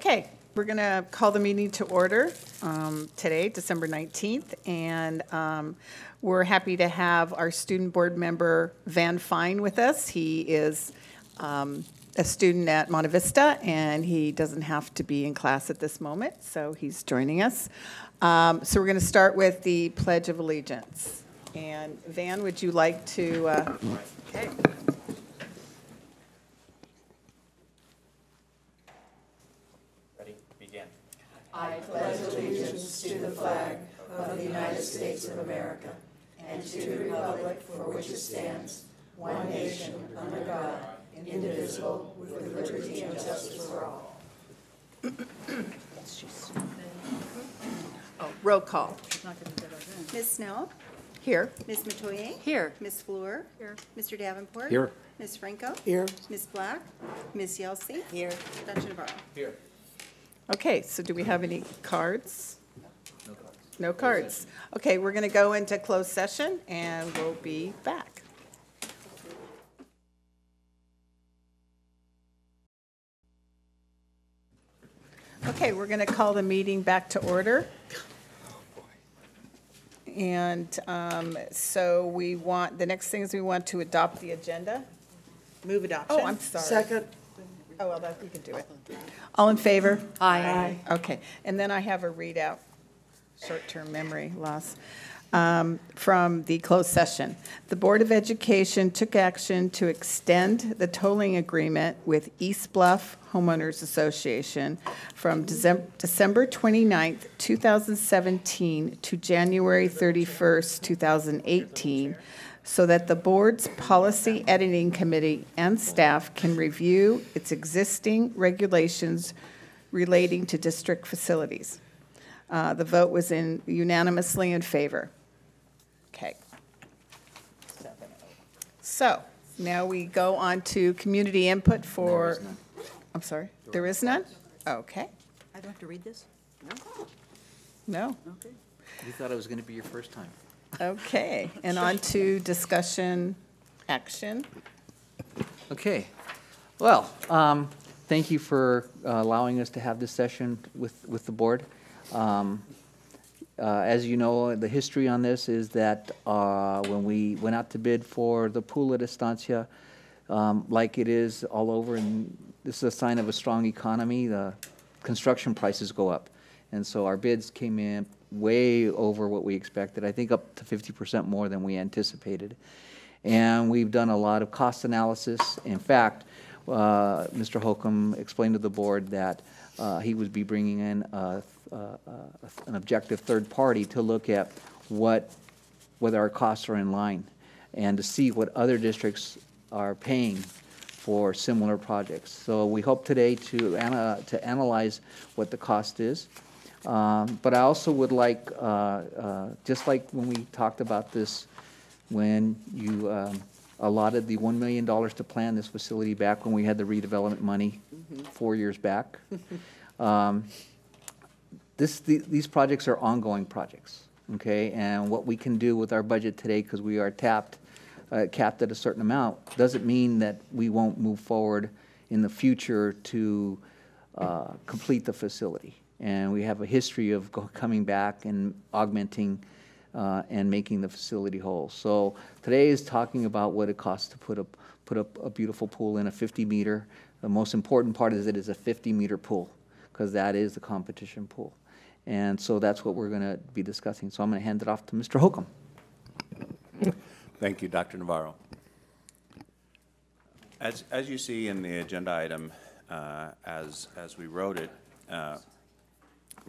Okay, we're going to call the meeting to order today, December 19th, and we're happy to have our student board member, Van Fine, with us. He is a student at Monte Vista, and he doesn't have to be in class at this moment, so he's joining us. So we're going to start with the Pledge of Allegiance. And Van, would you like to, okay. I pledge allegiance to the flag of the United States of America and to the republic for which it stands, one nation, under God, indivisible, with liberty and justice for all. Oh, roll call. Ms. Snell? Here. Ms. Metoyer? Here. Ms. Fleur? Here. Mr. Davenport? Here. Ms. Franco? Here. Ms. Black? Ms. Yelsey? Here. Dr. Navarro? Here. Okay, so do we have any cards? No cards. No cards. Okay, we're going to go into closed session, and we'll be back. Okay, we're going to call the meeting back to order. And so we want, the next thing is we want to adopt the agenda. Move adoption. Oh, I'm sorry. Second. Oh, well, we can do it. All in favor? Aye. Okay, and then I have a readout, short-term memory loss, from the closed session. The Board of Education took action to extend the tolling agreement with East Bluff Homeowners Association from December 29th, 2017 to January 31st, 2018, so that the board's policy editing committee and staff can review its existing regulations relating to district facilities. The vote was unanimously in favor. Okay. So now we go on to community input for, I'm sorry, there is none? Okay. I don't have to read this? No? Okay. You thought it was going to be your first time. Okay, and on to discussion action. Okay. Well, thank you for allowing us to have this session with the board. As you know, the history on this is that when we went out to bid for the pool at Estancia, like it is all over, and this is a sign of a strong economy, the construction prices go up. And so our bids came in way over what we expected, I think up to 50% more than we anticipated. And we've done a lot of cost analysis. In fact, Mr. Holcomb explained to the board that he would be bringing in an objective third party to look at whether our costs are in line and to see what other districts are paying for similar projects. So we hope today to analyze what the cost is. But I also would like, just like when we talked about this, when you allotted the $1 million to plan this facility back when we had the redevelopment money 4 years back. These projects are ongoing projects, okay? And what we can do with our budget today, because we are capped at a certain amount, doesn't mean that we won't move forward in the future to complete the facility. And we have a history of coming back and augmenting and making the facility whole. So today is talking about what it costs to put up a beautiful pool in a 50-meter. The most important part is it is a 50-meter pool, because that is the competition pool. And so that's what we're going to be discussing. So I'm going to hand it off to Mr. Holcomb. Thank you, Dr. Navarro. As you see in the agenda item, as we wrote it,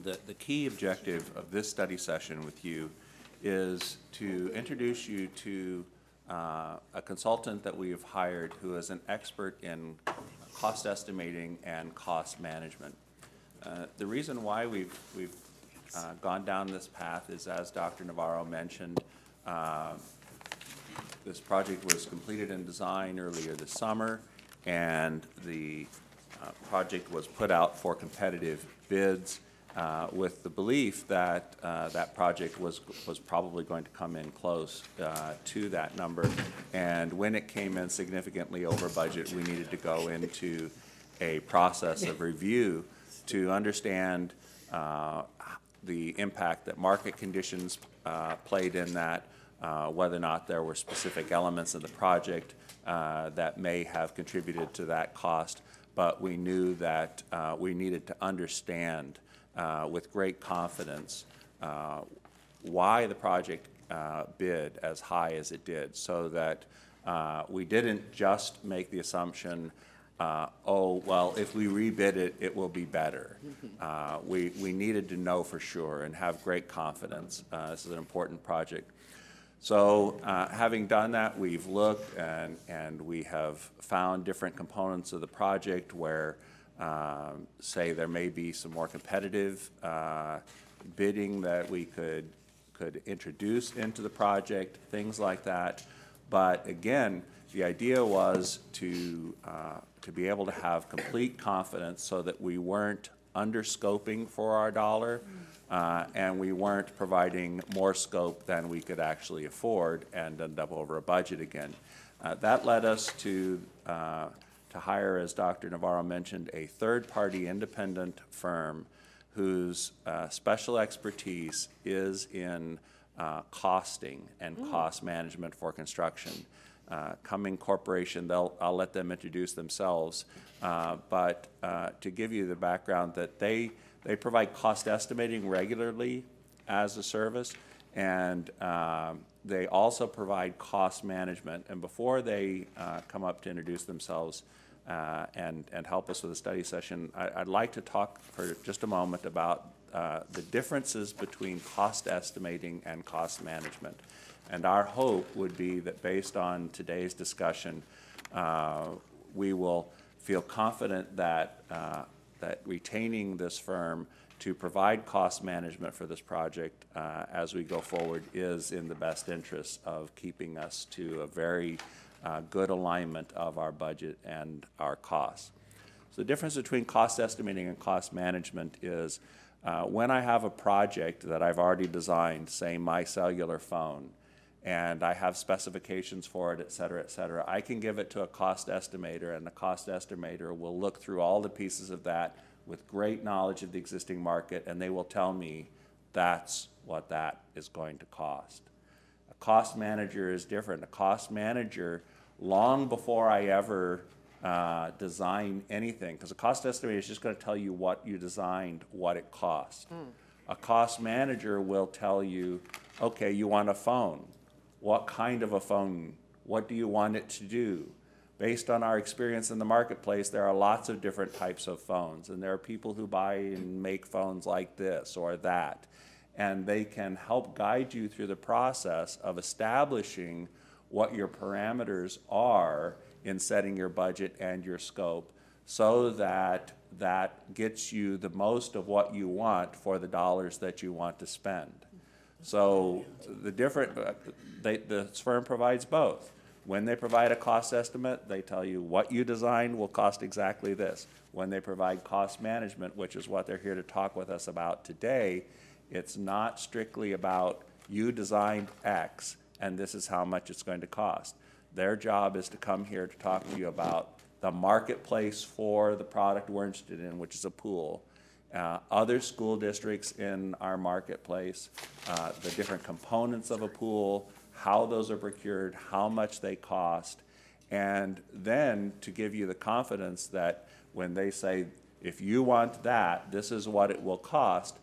the key objective of this study session with you is to introduce you to a consultant that we have hired who is an expert in cost estimating and cost management. The reason why we've gone down this path is, as Dr. Navarro mentioned, this project was completed in design earlier this summer, and the project was put out for competitive bids with the belief that that project was probably going to come in close to that number. And when it came in significantly over budget, we needed to go into a process of review to understand the impact that market conditions played in that, whether or not there were specific elements of the project that may have contributed to that cost, but we knew that we needed to understand with great confidence why the project bid as high as it did, so that we didn't just make the assumption, oh, well, if we rebid it, it will be better. We needed to know for sure and have great confidence. This is an important project. So having done that, we've looked and we have found different components of the project where, say, there may be some more competitive bidding that we could introduce into the project, things like that. But again, the idea was to be able to have complete confidence so that we weren't under-scoping for our dollar, and we weren't providing more scope than we could actually afford and end up over a budget again. That led us to hire, as Dr. Navarro mentioned, a third-party independent firm whose special expertise is in costing and cost management for construction. Cumming Corporation, I'll let them introduce themselves, but to give you the background, that they provide cost estimating regularly as a service, and they also provide cost management. And before they come up to introduce themselves and help us with a study session, I'd like to talk for just a moment about the differences between cost estimating and cost management. And our hope would be that based on today's discussion, we will feel confident that, that retaining this firm to provide cost management for this project as we go forward is in the best interest of keeping us to a very good alignment of our budget and our costs. So the difference between cost estimating and cost management is when I have a project that I've already designed, say my cellular phone, and I have specifications for it, et cetera, I can give it to a cost estimator, and the cost estimator will look through all the pieces of that with great knowledge of the existing market, and they will tell me that's what that is going to cost. A cost manager is different. A cost manager, long before I ever design anything, because a cost estimator is just going to tell you what you designed, what it cost. A cost manager will tell you, okay, you want a phone. What kind of a phone? What do you want it to do? Based on our experience in the marketplace, there are lots of different types of phones, and there are people who buy and make phones like this or that, and they can help guide you through the process of establishing what your parameters are in setting your budget and your scope, so that that gets you the most of what you want for the dollars that you want to spend. So the firm provides both. When they provide a cost estimate, they tell you what you designed will cost exactly this. When they provide cost management, which is what they're here to talk with us about today, it's not strictly about you designed X and this is how much it's going to cost. Their job is to come here to talk to you about the marketplace for the product we're interested in, which is a pool. Other school districts in our marketplace, the different components of a pool, how those are procured, how much they cost, and then to give you the confidence that when they say, if you want that, this is what it will cost,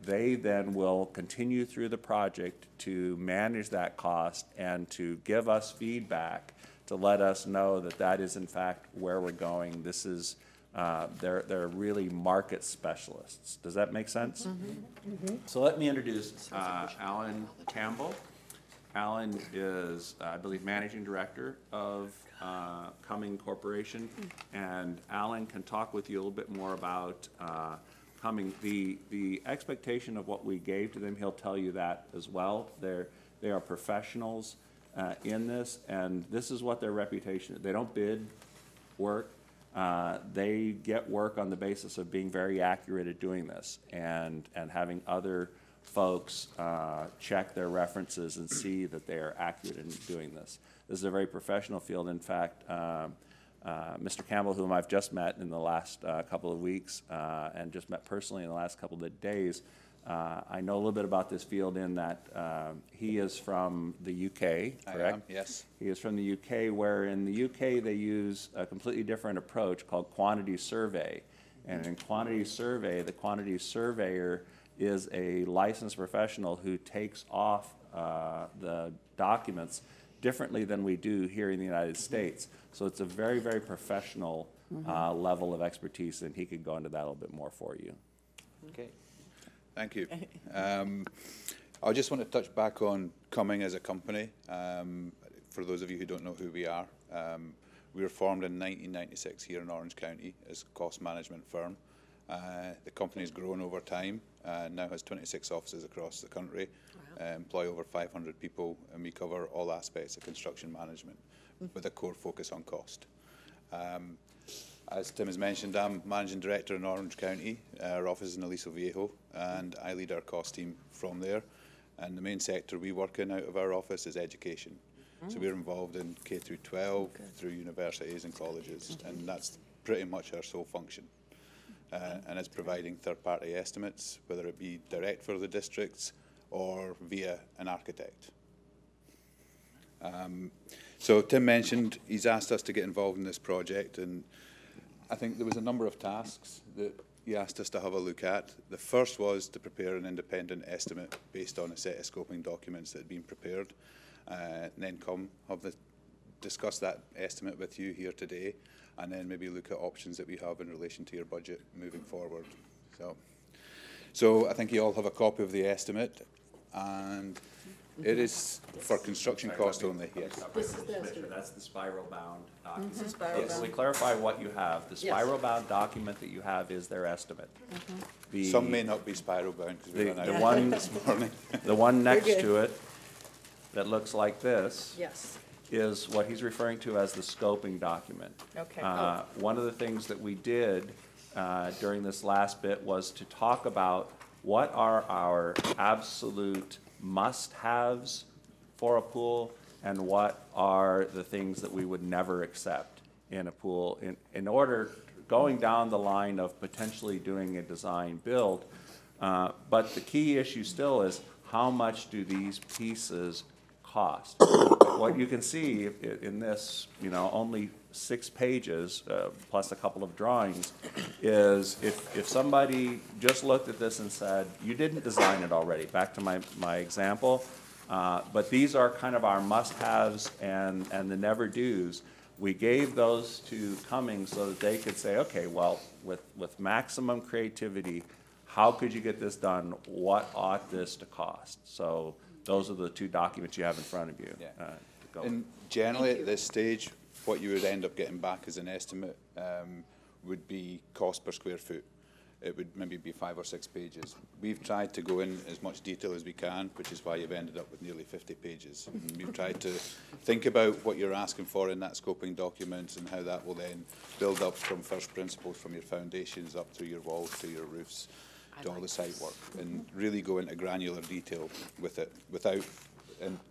they then will continue through the project to manage that cost and to give us feedback to let us know that that is in fact where we're going. This is, they're really market specialists. Does that make sense? So let me introduce Alan Campbell. Alan is, I believe, Managing Director of Cumming Corporation, and Alan can talk with you a little bit more about Cumming. The expectation of what we gave to them, he'll tell you that as well. They are professionals in this, and this is what their reputation is. They don't bid work. They get work on the basis of being very accurate at doing this and having other folks check their references and see that they are accurate in doing this. This is a very professional field. In fact, Mr. Campbell, whom I've just met in the last couple of weeks and just met personally in the last couple of days. I know a little bit about this field in that he is from the UK, correct? I am, yes. He is from the UK, where in the UK they use a completely different approach called quantity survey. And in quantity survey, the quantity surveyor is a licensed professional who takes off the documents differently than we do here in the United States. So it's a very, very professional level of expertise, and he could go into that a little bit more for you. Okay. Thank you. I just want to touch back on Cumming as a company. For those of you who don't know who we are, we were formed in 1996 here in Orange County as a cost management firm. The company's grown over time, now has 26 offices across the country, employ over 500 people, and we cover all aspects of construction management with a core focus on cost. As Tim has mentioned, I'm Managing Director in Orange County. Our office is in Aliso Viejo, and I lead our cost team from there. And the main sector we work in out of our office is education. So we're involved in K through 12, through universities and colleges, and that's pretty much our sole function. And it's providing third-party estimates, whether it be direct for the districts or via an architect. So Tim mentioned he's asked us to get involved in this project, and I think there was a number of tasks that he asked us to have a look at. The first was to prepare an independent estimate based on a set of scoping documents that had been prepared, and then discuss that estimate with you here today, and then maybe look at options that we have in relation to your budget moving forward. So I think you all have a copy of the estimate, and it is for construction cost only. Yes. That's the spiral bound document. Yes. We clarify what you have. The spiral bound document that you have is their estimate. Some may not be spiral bound because we ran out the one this morning. The one next to it that looks like this Yes. is what he's referring to as the scoping document. Okay. One of the things that we did during this last bit was to talk about what are our absolute must-haves for a pool and what are the things that we would never accept in a pool in order going down the line of potentially doing a design build. But the key issue still is how much do these pieces cost? What you can see in this, only 6 pages plus a couple of drawings is if somebody just looked at this and said, you didn't design it already, back to my example, but these are kind of our must-haves and the never-dos. We gave those to Cumming so that they could say, okay, well, with maximum creativity, how could you get this done? What ought this to cost? So those are the 2 documents you have in front of you. Yeah. And generally at this stage, what you would end up getting back as an estimate would be cost per square foot. It would maybe be 5 or 6 pages. We've tried to go in as much detail as we can, which is why you've ended up with nearly 50 pages. And we've tried to think about what you're asking for in that scoping document and how that will then build up from first principles, from your foundations up through your walls to your roofs to all the site work, and really go into granular detail with it without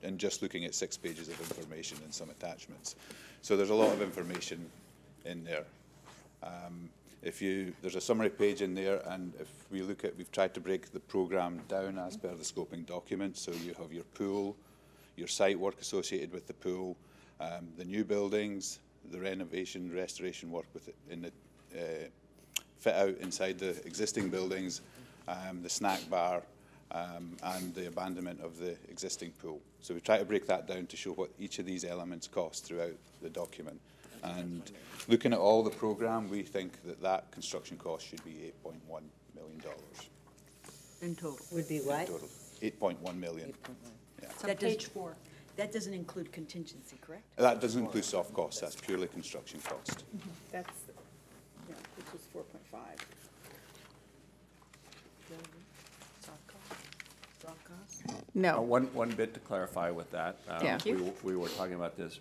and just looking at 6 pages of information and some attachments. So there's a lot of information in there. There's a summary page in there, and if we look at, we've tried to break the program down as per the scoping document. So you have your pool, your site work associated with the pool, the new buildings, the renovation, restoration work in the fit out inside the existing buildings, the snack bar, and the abandonment of the existing pool. So we try to break that down to show what each of these elements cost throughout the document. And looking at all the program, we think that construction cost should be $8.1 million. In total. Would be what? Total, 8.1 million. Yeah. That page 4. That doesn't include contingency, correct? That doesn't include soft costs. That's purely construction cost. That's, which is 4.5. Soft cost? No. One bit to clarify with that. Yeah. We were talking about this.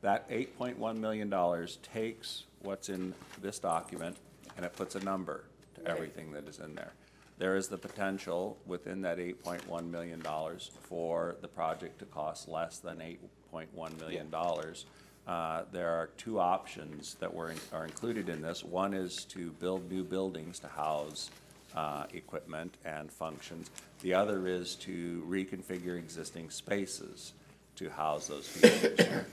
That $8.1 million takes what's in this document and it puts a number to everything that is in there. There is the potential within that $8.1 million for the project to cost less than $8.1 million. there are two options that are included in this. One is to build new buildings to house equipment and functions. The other is to reconfigure existing spaces to house those features.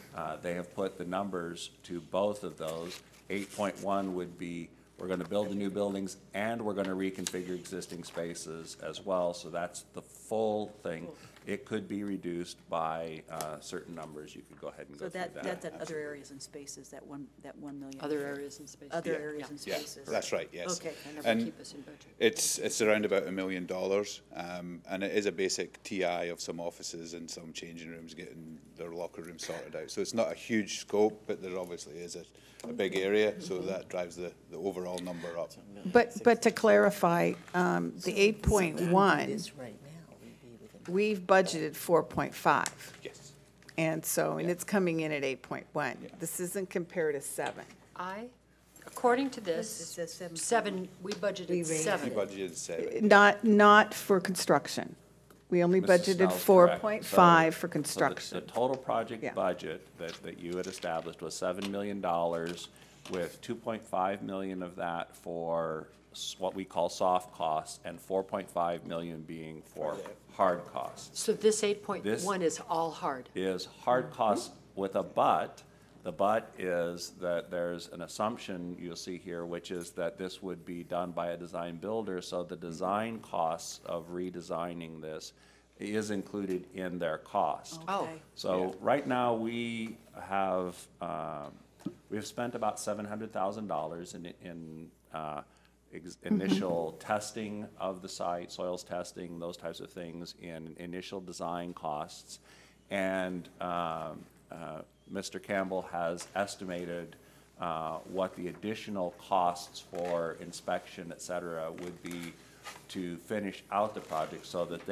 They have put the numbers to both of those. 8.1 would be, we're going to build the new buildings and we're going to reconfigure existing spaces as well. So that's the full thing. It could be reduced by certain numbers. You could go ahead and go So through that. that's at other areas and spaces, that 1 million. Other areas and spaces. Other Yeah. areas and Yeah, spaces. that's right, yes. Okay. And Keep us in budget. it's around about $1 million, and it is a basic TI of some offices and some changing rooms getting their locker rooms sorted out. So it's not a huge scope, but there obviously is a big area, so that drives the overall number up. But to clarify, the 8.1, This right now, we'd be within. we've budgeted 4.5. Yes. And so, and it's coming in at 8.1. This isn't compared to 7. According to It this, says 7. 7, we budgeted We raised We 7. budgeted 7. Not for construction. We only Mrs. budgeted Snell's correct. 4.5 for So construction. the total project Yeah. budget that you had established was $7 million, with 2.5 million of that for what we call soft costs, and 4.5 million being for hard costs. So this 8.1 is all hard. Is hard costs with a but. The but is that there's an assumption you'll see here, which is that this would be done by a design builder, so the design costs of redesigning this is included in their cost. Oh, Okay. So right now, we have, we've spent about $700,000 in initial testing of the site, soils testing, those types of things, in initial design costs. And Mr. Campbell has estimated what the additional costs for inspection, et cetera, would be to finish out the project, so that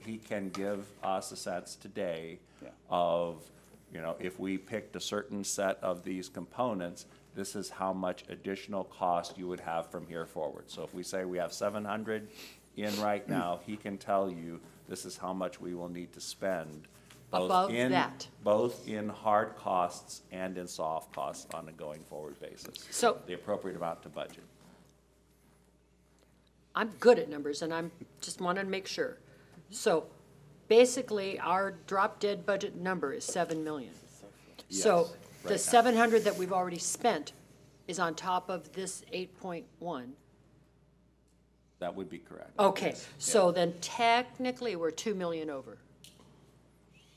he can give us a sense today of, if we picked a certain set of these components, this is how much additional cost you would have from here forward. So if we say we have 700 in right now, he can tell you this is how much we will need to spend. Above that. Both in hard costs and in soft costs on a going forward basis. So- the appropriate amount to budget. I'm good at numbers, and I'm just wanted to make sure. So basically, our drop dead budget number is 7 million. So Yes, the right now. 700 that we've already spent is on top of this 8.1. That would be correct. Okay, so then technically, we're 2 million over.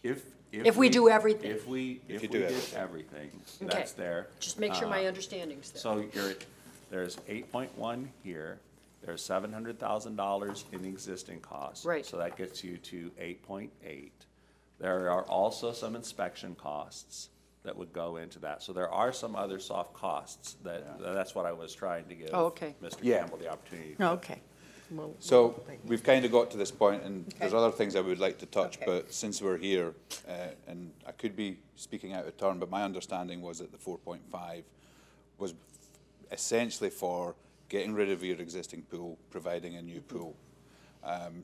If we do everything. If we you did do everything, Okay. that's there. Just make sure my understanding's there. So there's 8.1 here, there's $700,000 in existing costs. Right. So that gets you to 8.8. There are also some inspection costs that would go into that. So there are some other soft costs that's what I was trying to give Oh, okay. Mr. Yeah. Campbell the opportunity to. Okay. So we've kind of got to this point, and there's Okay. other things I would like to touch, Okay. but since we're here, and I could be speaking out of turn, but my understanding was that the 4.5 was essentially for getting rid of your existing pool, providing a new pool.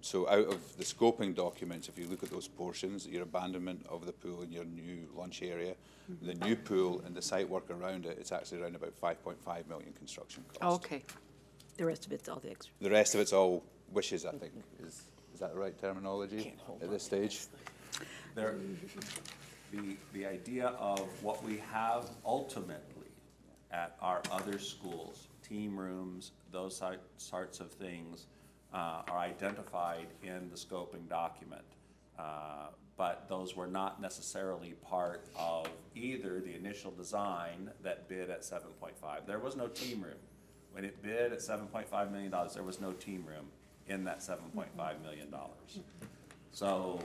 So out of the scoping documents, if you look at those portions, your abandonment of the pool and your new lunch area, the new pool and the site work around it, it's actually around about 5.5 million construction cost. Okay, The rest of it's all the extra. The rest of it's all wishes, I think. Is that the right terminology at this stage? There, the idea of what we have ultimately at our other schools, team rooms, those sorts of things, are identified in the scoping document. But those were not necessarily part of either the initial design that bid at 7.5. There was no team room. When it bid at $7.5 million, there was no team room in that $7.5 million. So,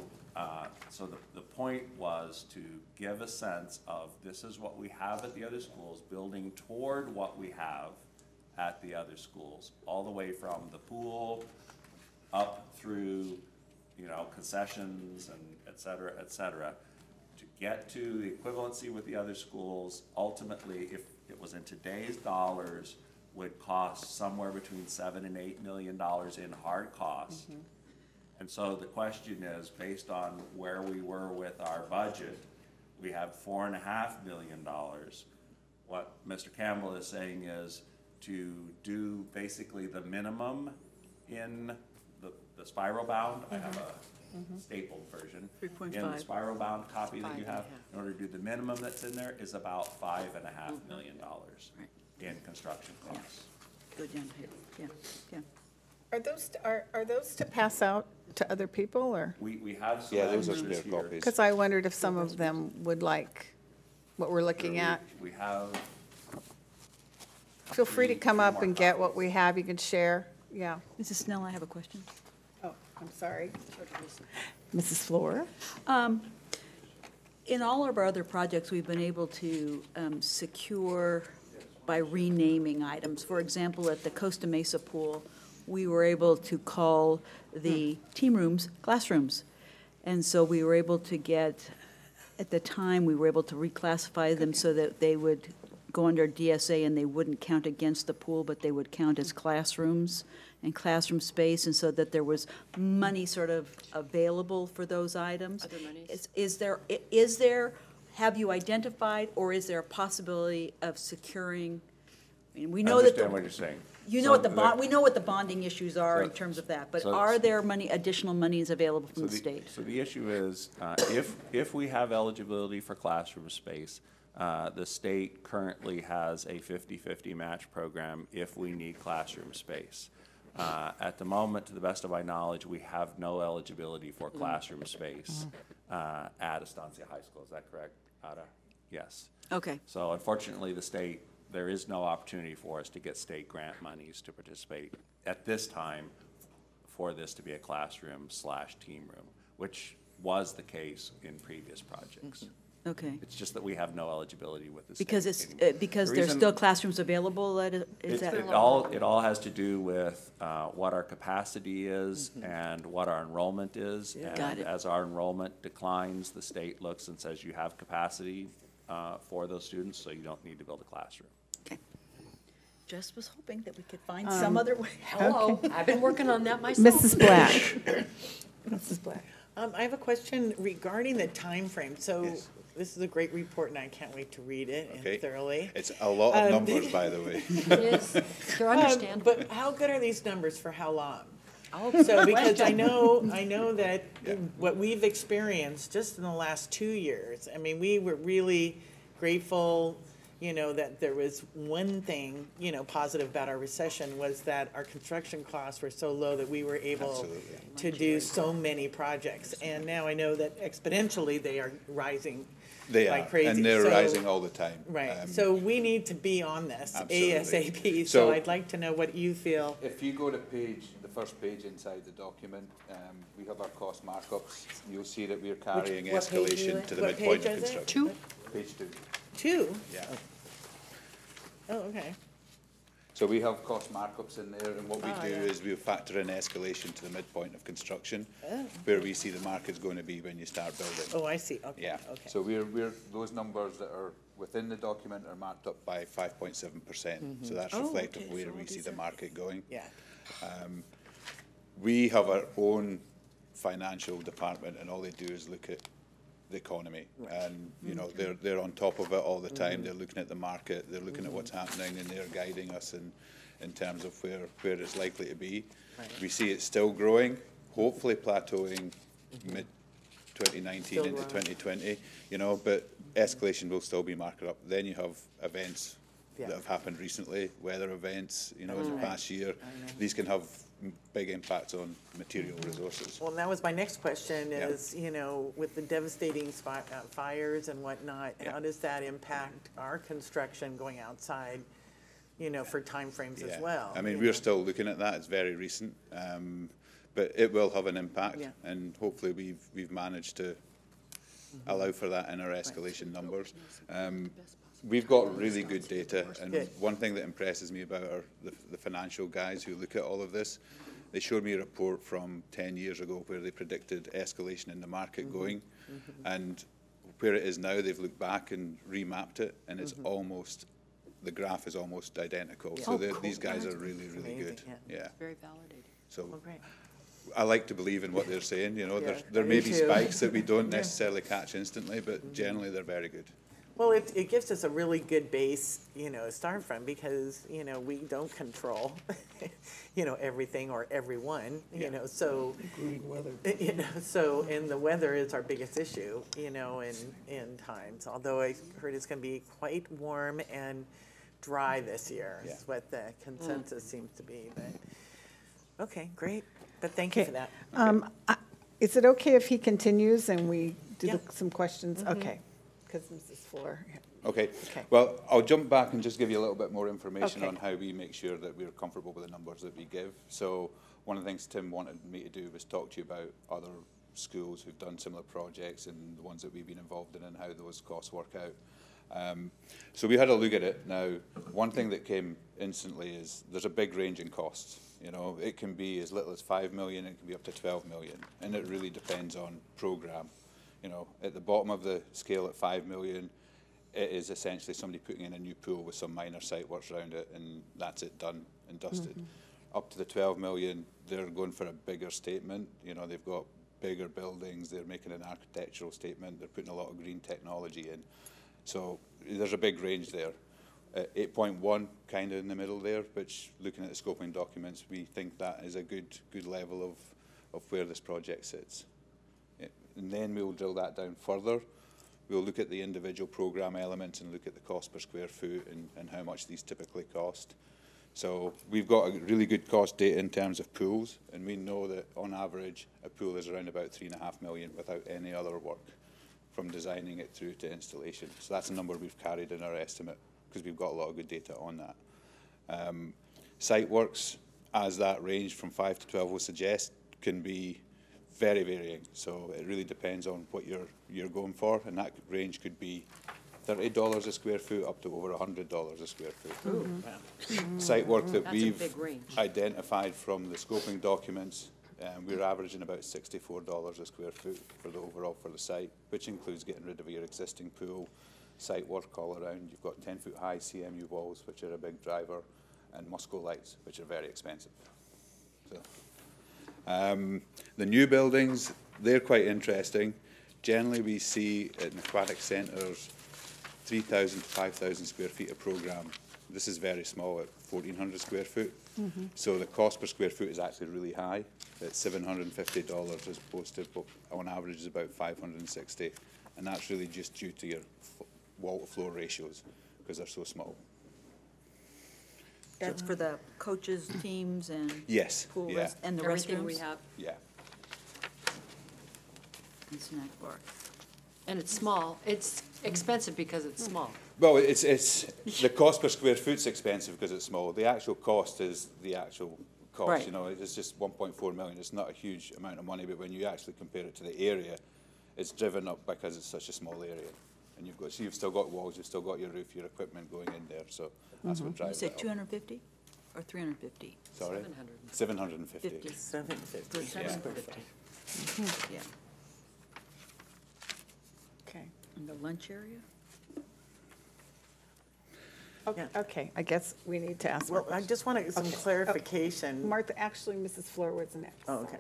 the point was to give a sense of this is what we have at the other schools, building toward what we have at the other schools, all the way from the pool up through, concessions and et cetera, to get to the equivalency with the other schools. Ultimately, if it was in today's dollars, would cost somewhere between $7 and $8 million in hard costs. And so the question is, based on where we were with our budget, we have $4.5 million. What Mr. Campbell is saying is to do basically the minimum in the spiral bound. I have a stapled version. 3.5. In the spiral bound copy that you have, 5.5. in order to do the minimum that's in there is about $5.5 million in construction costs. Go down here, yeah, yeah. Are those to pass out to other people, or? We have some Yeah, those are extras spare here. copies. Because I wondered if some of them would like what we're looking at. We have. Feel free to come three up more and get what copies. we have, you can share, yeah. Mrs. Snell, I have a question. Oh, I'm sorry. Mrs. Fleur? In all of our other projects, we've been able to secure by renaming items. For example, at the Costa Mesa pool, we were able to call the team rooms classrooms. And so we were able to get, at the time, we were able to reclassify them so that they would go under DSA and they wouldn't count against the pool, but they would count as classrooms and classroom space, and so that there was money sort of available for those items. Other monies? Is there, have you identified, or is there a possibility of securing, I mean, we I know that. understand what you're saying. You know So what the the- bond, we know what the bonding issues are in So- terms of that, but so- are there additional monies available from the state? So the issue is, if we have eligibility for classroom space, the state currently has a 50-50 match program if we need classroom space. At the moment, to the best of my knowledge, we have no eligibility for classroom space at Estancia High School. Is that correct, Ada? Yes. Okay, So unfortunately, the state, there is no opportunity for us to get state grant monies to participate at this time for this to be a classroom/team room, which was the case in previous projects. okay. It's just that we have no eligibility with the state. Because it's, anymore. because The there's reason- still classrooms available, is that? It all has to do with what our capacity is and what our enrollment is. Got And it. as our enrollment declines, the state looks and says you have capacity for those students, so you don't need to build a classroom. Okay. Just was hoping that we could find some other way. Hello, I've been working on that myself. Mrs. Black? Mrs. Black? I have a question regarding the time frame. So Yes. this is a great report, and I can't wait to read it Okay. and thoroughly. It's a lot of numbers, by the way. It is, they're understandable. But how good are these numbers for how long? Oh, So, because I question. know that Yeah. what we've experienced just in the last 2 years, I mean, we were really grateful, that there was one thing, positive about our recession was that our construction costs were so low that we were able Absolutely. to do so many projects. And now I know that exponentially they are rising They like are, crazy. and they're So- rising all the time. Right, so we need to be on this Absolutely. ASAP, So- so I'd like to know what you feel. If you go to the first page inside the document, we have our cost markups. You'll see that we're carrying what page are you escalation at? to the What midpoint page of is it? construction. 2? Page 2, 2? yeah. Oh, okay. So we have cost markups in there, and what we do yeah. is we factor in escalation to the midpoint of construction, Oh. where we see the market's going to be when you start building. Oh, I see, okay, Yeah, okay. so those numbers that are within the document are marked up by 5.7%. So that's Oh, reflective okay, of where so we all see these the are- market going. Yeah, We have our own financial department, and all they do is look at the economy. And, they're on top of it all the time. They're looking at the market, they're looking at what's happening, and they're guiding us in terms of where it's likely to be. We see it still growing, hopefully plateauing mid-2019 Still into growing. 2020, but escalation will still be marked up. Then you have events Yeah. that have happened recently, weather events, in the past year. These can have big impacts on material resources. well, that was my next question Yeah. is, with the devastating fires and whatnot, Yeah. how does that impact our construction going outside, for timeframes Yeah. as well? I mean, we're still looking at that, it's very recent, but it will have an impact. Yeah. And hopefully we've managed to allow for that in our escalation numbers. We've got really good data, and Good. one thing that impresses me about the financial guys who look at all of this, they showed me a report from 10 years ago where they predicted escalation in the market going, and where it is now, they've looked back and remapped it, and it's almost, the graph is almost identical. So Oh, cool. these guys That's are really, really amazing, good. yeah. Yeah, Very validated. so Oh, great. I like to believe in what they're saying, you know. Yeah, There I may do be too. spikes that we don't necessarily catch instantly, but generally they're very good. Well, it gives us a really good base, you know, to start from, because, you know, we don't control, you know, everything or everyone, you know, so. Including weather. You know, so, and the weather is our biggest issue, you know, in times, although I heard it's gonna be quite warm and dry this year, Yeah. is what the consensus seems to be, but, okay, great, but thank you for that. Is it okay if he continues and we do Yeah. some questions? Okay, because Mrs. Fuller. Okay. Okay. Well, I'll jump back and just give you a little bit more information Okay. on how we make sure that we're comfortable with the numbers that we give. So one of the things Tim wanted me to do was talk to you about other schools who've done similar projects and the ones that we've been involved in and how those costs work out. So we had a look at it. Now, one thing that came instantly is there's a big range in costs. You know, it can be as little as 5 million, it can be up to 12 million, and it really depends on program. You know, at the bottom of the scale at 5 million, it is essentially somebody putting in a new pool with some minor site works around it, and that's it, done and dusted. Up to the 12 million, they're going for a bigger statement. You know, they've got bigger buildings, they're making an architectural statement, they're putting a lot of green technology in. So there's a big range there. 8.1 kind of in the middle there, which looking at the scoping documents, we think that is a good level of where this project sits. And then we'll drill that down further. We'll look at the individual program elements and look at the cost per square foot and how much these typically cost. So we've got a really good cost data in terms of pools, and we know that on average a pool is around about 3.5 million without any other work, from designing it through to installation. So that's a number we've carried in our estimate because we've got a lot of good data on that. Site works, as that range from 5 to 12 will suggest, can be very varying. So it really depends on what you're going for, and that range could be $30 a square foot up to over $100 a square foot. Site work that That's a we've big range. identified from the scoping documents, we're averaging about $64 a square foot for the overall for the site, which includes getting rid of your existing pool, site work all around. You've got 10-foot high CMU walls, which are a big driver, and Musco lights, which are very expensive. So, the new buildings, they're quite interesting. Generally, we see in aquatic centres 3,000 to 5,000 square feet of programme. This is very small at 1,400 square foot. So the cost per square foot is actually really high. It's $750 as opposed to, on average, is about $560. And that's really just due to your wall-to-floor ratios because they're so small. That's for the coaches, teams, and Yes, pool yeah, and the Everything we restrooms have. yeah. and snack bar. And it's small. It's expensive because it's small. Well, it's the cost per square foot's expensive because it's small. The actual cost is the actual cost. Right. You know, it's just 1.4 million. It's not a huge amount of money, but when you actually compare it to the area, it's driven up because it's such a small area. And you've still got walls, you've still got your roof, your equipment going in there. So that's what You drives said it up. 250 or 350? Sorry, 750. 50. 750. For 750. Yeah. Okay. And the lunch area? Yeah. Okay, I guess we need to ask. Well, I just want some clarification. Martha, actually, Mrs. Fleur was next. Oh, okay.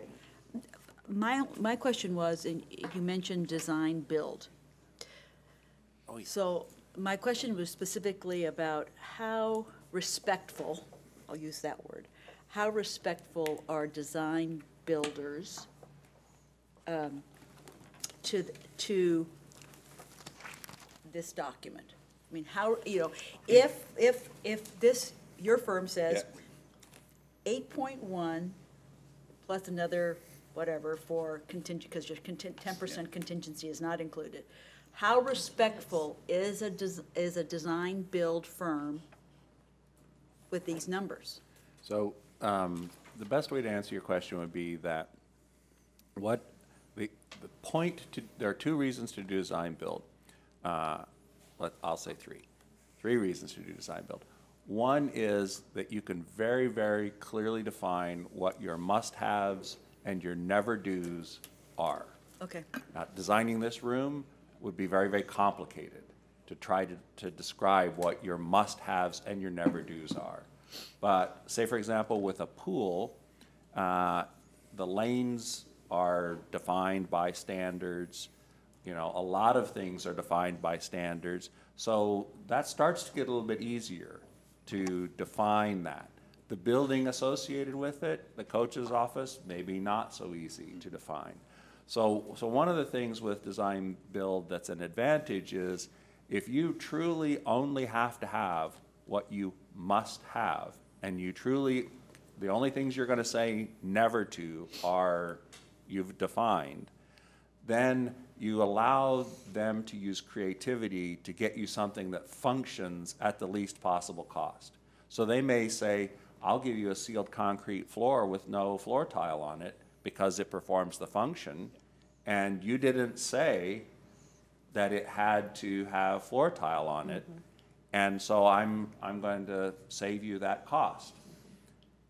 My question was, and you mentioned design build. So my question was specifically about how respectful, I'll use that word, how respectful are design builders to this document? I mean, how, you know, if this, your firm says 8.1 plus another whatever for contingent, because your 10% contingency is not included. How respectful is a design build firm with these numbers? So the best way to answer your question would be that the point to, there are two reasons to do design build. I'll say three. Three reasons to do design build. One is that you can very, very clearly define what your must-haves and your never-dos are. Okay. Now, designing this room would be very, very complicated to try to describe what your must-haves and your never-dos are. But say, for example, with a pool, the lanes are defined by standards. You know, a lot of things are defined by standards. So that starts to get a little bit easier to define that. The building associated with it, the coach's office, maybe not so easy to define. So one of the things with design build that's an advantage is if you truly only have to have what you must have, and you truly, the only things you're gonna say never to are you've defined, then you allow them to use creativity to get you something that functions at the least possible cost. So they may say, I'll give you a sealed concrete floor with no floor tile on it because it performs the function, and you didn't say that it had to have floor tile on it, and so I'm going to save you that cost.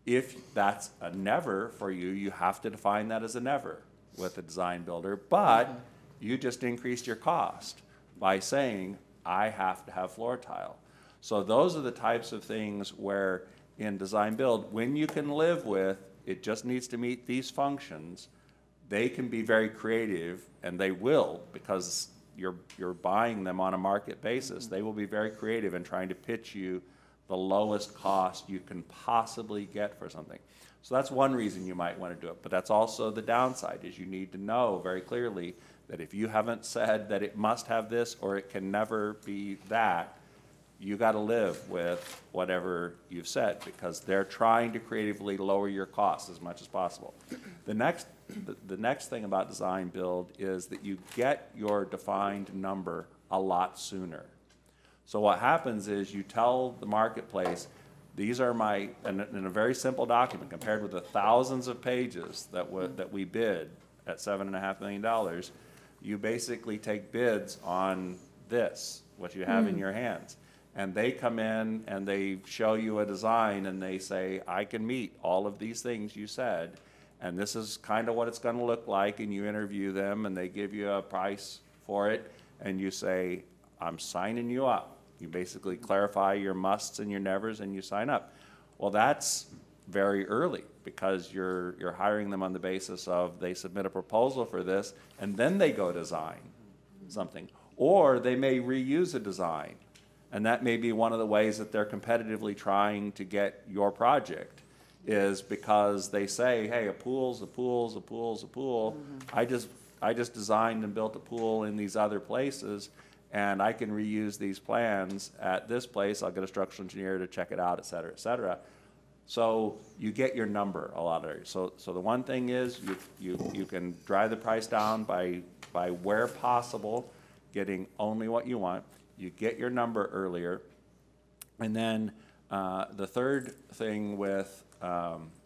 If that's a never for you, you have to define that as a never with a design builder, but you just increased your cost by saying, I have to have floor tile. So those are the types of things where in design build, when you can live with, it just needs to meet these functions, they can be very creative, and they will, because you're buying them on a market basis. They will be very creative in trying to pitch you the lowest cost you can possibly get for something. So that's one reason you might want to do it, but that's also the downside, is you need to know very clearly that if you haven't said that it must have this or it can never be that, you got to live with whatever you've said, because they're trying to creatively lower your costs as much as possible. The next thing about design build is that you get your defined number a lot sooner. So what happens is you tell the marketplace, these are my, in a very simple document compared with the thousands of pages that we bid at $7.5 million, you basically take bids on this, what you have in your hands. And they come in and they show you a design and they say, I can meet all of these things you said, and this is kind of what it's going to look like, and you interview them and they give you a price for it, and you say, I'm signing you up. You basically clarify your musts and your nevers and you sign up. Well, that's very early, because you're hiring them on the basis of they submit a proposal for this and then they go design something. Or they may reuse a design, and that may be one of the ways that they're competitively trying to get your project, is because they say, hey, a pool's a pool's a pool's a pool. I just designed and built a pool in these other places, and I can reuse these plans at this place. I'll get a structural engineer to check it out, et cetera, et cetera. So you get your number a lot earlier. So the one thing is you can drive the price down by where possible, getting only what you want. You get your number earlier. And then the third thing with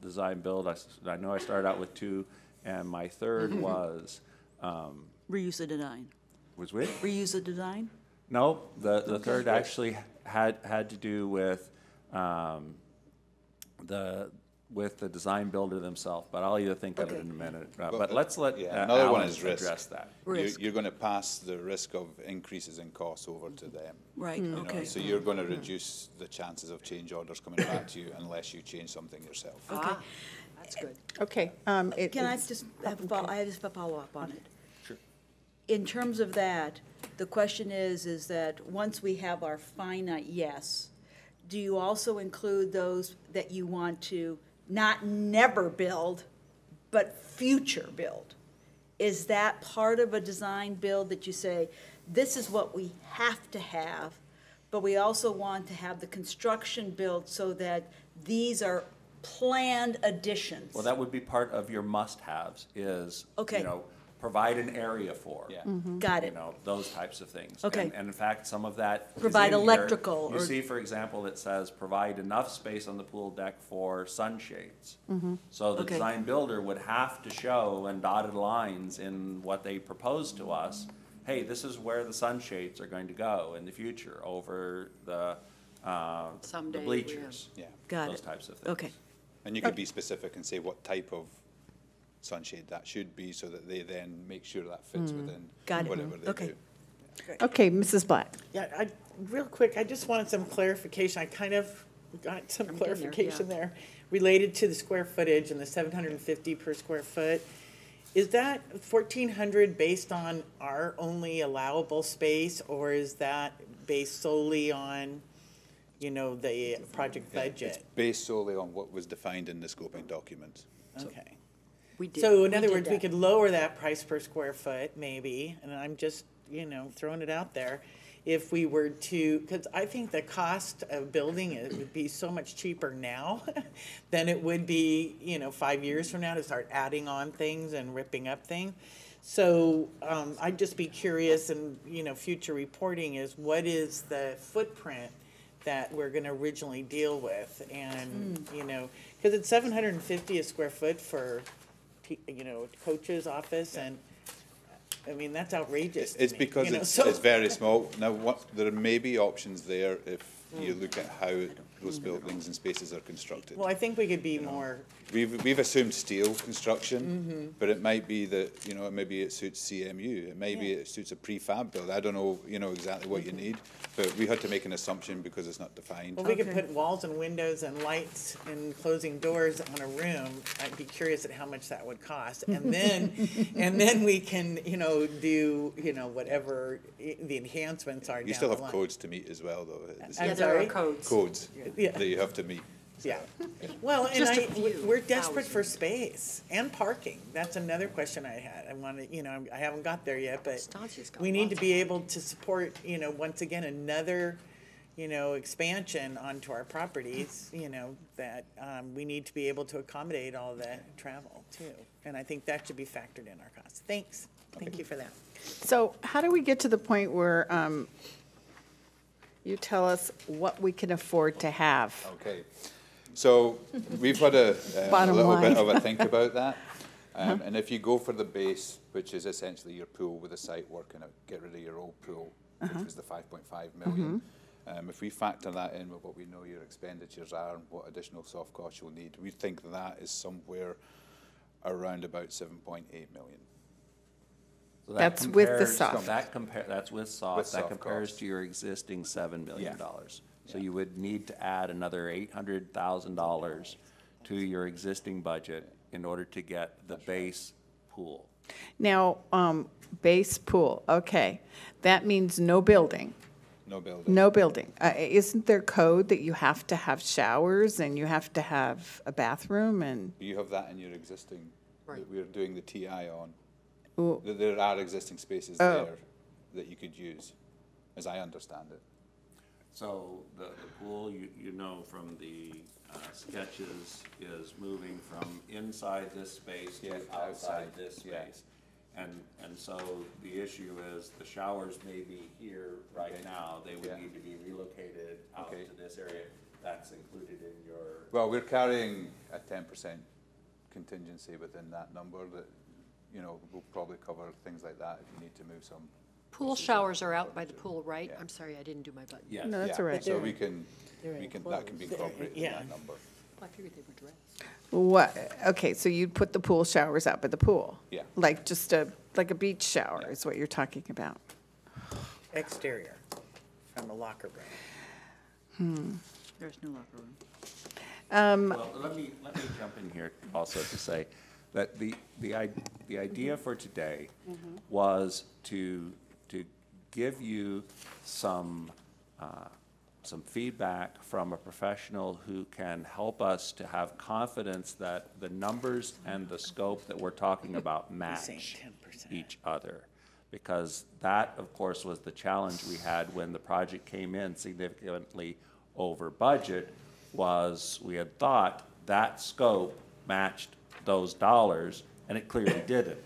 design build, I know I started out with 2, and my third was Reuse the design. Was which? Reuse the design? No, the third actually had to do with the design builder themselves, but I'll either think of it in a minute. But let's let another one Alan is risk. address that. You're going to pass the risk of increases in costs over to them. Right, You know, okay. so you're going to reduce the chances of change orders coming back to you unless you change something yourself. Okay. That's good. Okay. Can I just have a follow-up on it? Sure. In terms of that, the question is that once we have our finite yes, do you also include those that you want to not never build, but future build? Is that part of a design build that you say, this is what we have to have, but we also want to have the construction built so that these are planned additions? Well, that would be part of your must-haves, is, Okay. you know, provide an area for. Yeah. Got You it. know, those types of things. Okay. And in fact, some of that is Provide in here. electrical You or- see, for example, it says provide enough space on the pool deck for sunshades. So the Okay. design builder would have to show in dotted lines in what they propose to us, hey, this is where the sunshades are going to go in the future over the Someday we bleachers. Yeah. Got Those it. types of things. Okay. And you could be specific and say what type of sunshade that should be, so that they then make sure that fits within Got it. whatever they Okay. do. Okay, Mrs. Black. Yeah, real quick, I just wanted some clarification. I kind of got some I'm getting there, clarification yeah. there. Related to the square footage and the 750 per square foot, is that 1,400 based on our only allowable space, or is that based solely on, you know, the project Yeah, It's budget? based solely on what was defined in the scoping document. Okay. We did. So in other did words, we that. could lower that price per square foot maybe, and I'm just, you know, throwing it out there. If we were to, because I think the cost of building it would be so much cheaper now than it would be, you know, 5 years from now to start adding on things and ripping up things. So I'd just be curious, and, you know, future reporting is what is the footprint that we're gonna originally deal with? And, you know, because it's 750 a square foot for, you know, coach's office, and, I mean, that's outrageous to It's me, because you know, it's, so- it's very small. Now, there may be options there if you look at how those buildings and spaces are constructed. Well, I think we could be more, We've assumed steel construction, but it might be that, you know, maybe it suits CMU, it may be it suits a prefab build. I don't know, you know, exactly what you need, but we had to make an assumption because it's not defined. well, we could put walls and windows and lights and closing doors on a room. I'd be curious at how much that would cost. And then we can, you know, do, you know, whatever the enhancements are down You still the have line. codes to meet as well, though. It's- I'm Yeah, there are sorry? codes. Codes Yeah. that you have to meet. Yeah, well, and Just a few we're desperate for thousand. space and parking. That's another question I had. I wanted, you know, I haven't got there yet, but Estancia's got we need to lots be able to support, you know, once again, another, you know, expansion onto our properties, you know, that, we need to be able to accommodate all the travel too. And I think that should be factored in our costs. Thanks. Thank you for that. So how do we get to the point where you tell us what we can afford to have? Okay, so we've had a Bottom little line. bit of a think about that. And if you go for the base, which is essentially your pool with a site work in it, get rid of your old pool, which was the 5.5 million. If we factor that in with what we know your expenditures are and what additional soft costs you'll need, we think that is somewhere around about 7.8 million. So that That's with the compares- soft. That's with With soft. That soft compares costs. to your existing $7 million. Yeah. So you would need to add another $800,000 to your existing budget in order to get the base pool. Now, base pool, okay. That means no building. No building. No building. Isn't there code that you have to have showers and you have to have a bathroom and? You have that in your existing, Right. that we're doing the TI on. Ooh. There are existing spaces Oh. there that you could use, as I understand it. So the pool, you know from the sketches, is moving from inside this space Yeah, to outside outside, this yeah. space. And so the issue is the showers may be here right Okay. now. They would Yeah. need to be relocated out Okay. to this area. That's included in your. Well, we're carrying a 10% contingency within that number that, you know, will probably cover things like that if you need to move some. Pool showers are out by the pool, right? Yeah. I'm sorry, I didn't do my button. Yes. No, that's Yeah, all right. So we can, that can be incorporated in Yeah. that number. I figured they were dressed. What, okay, so you'd put the pool showers up at the pool? Yeah. Like just like a beach shower is what you're talking about? Exterior from a locker room. There's no locker room. Well, let me jump in here also to say that the idea for today was to give you some feedback from a professional who can help us to have confidence that the numbers and the scope that we're talking about match 10%. each other. Because that, of course, was the challenge we had when the project came in significantly over budget, was we had thought that scope matched those dollars, and it clearly didn't.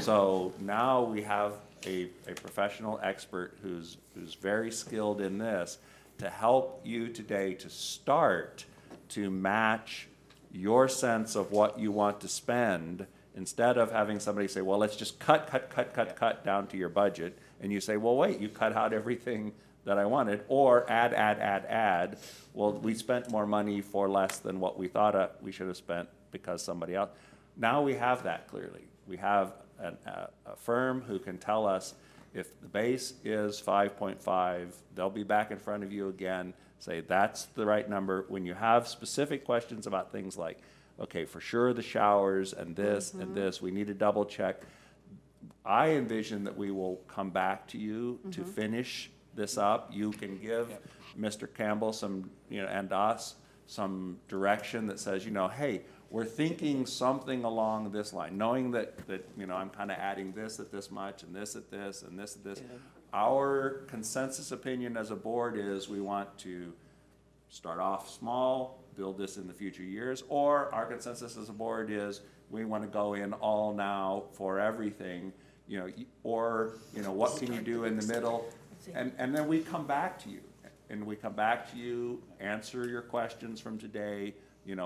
So now we have a professional expert who's very skilled in this to help you today to start to match your sense of what you want to spend, instead of having somebody say, well, let's just cut down to your budget. And you say, well, wait, you cut out everything that I wanted, or add. Well, we spent more money for less than what we thought we should have spent because somebody else. Now we have that clearly. We have a firm who can tell us if the base is 5.5, they'll be back in front of you again. say that's the right number. When you have specific questions about things like, okay, for sure the showers and this and this, we need to double check. I envision that we will come back to you to finish this up. You can give Mr. Campbell some, and us some direction that says, hey, we're thinking something along this line, knowing that I'm kind of adding this at this much and this at this and this at this. Yeah. Our consensus opinion as a board is we want to start off small, build this in the future years, or our consensus as a board is we want to go in all now for everything, or what can you do in the middle, and then we come back to you, answer your questions from today,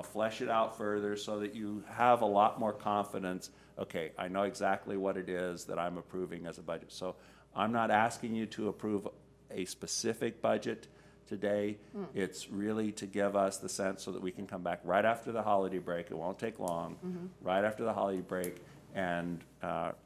flesh it out further so that you have a lot more confidence. Okay, I know exactly what it is that I'm approving as a budget. So I'm not asking you to approve a specific budget today. It's really to give us the sense so that we can come back right after the holiday break. It won't take long. Right after the holiday break, and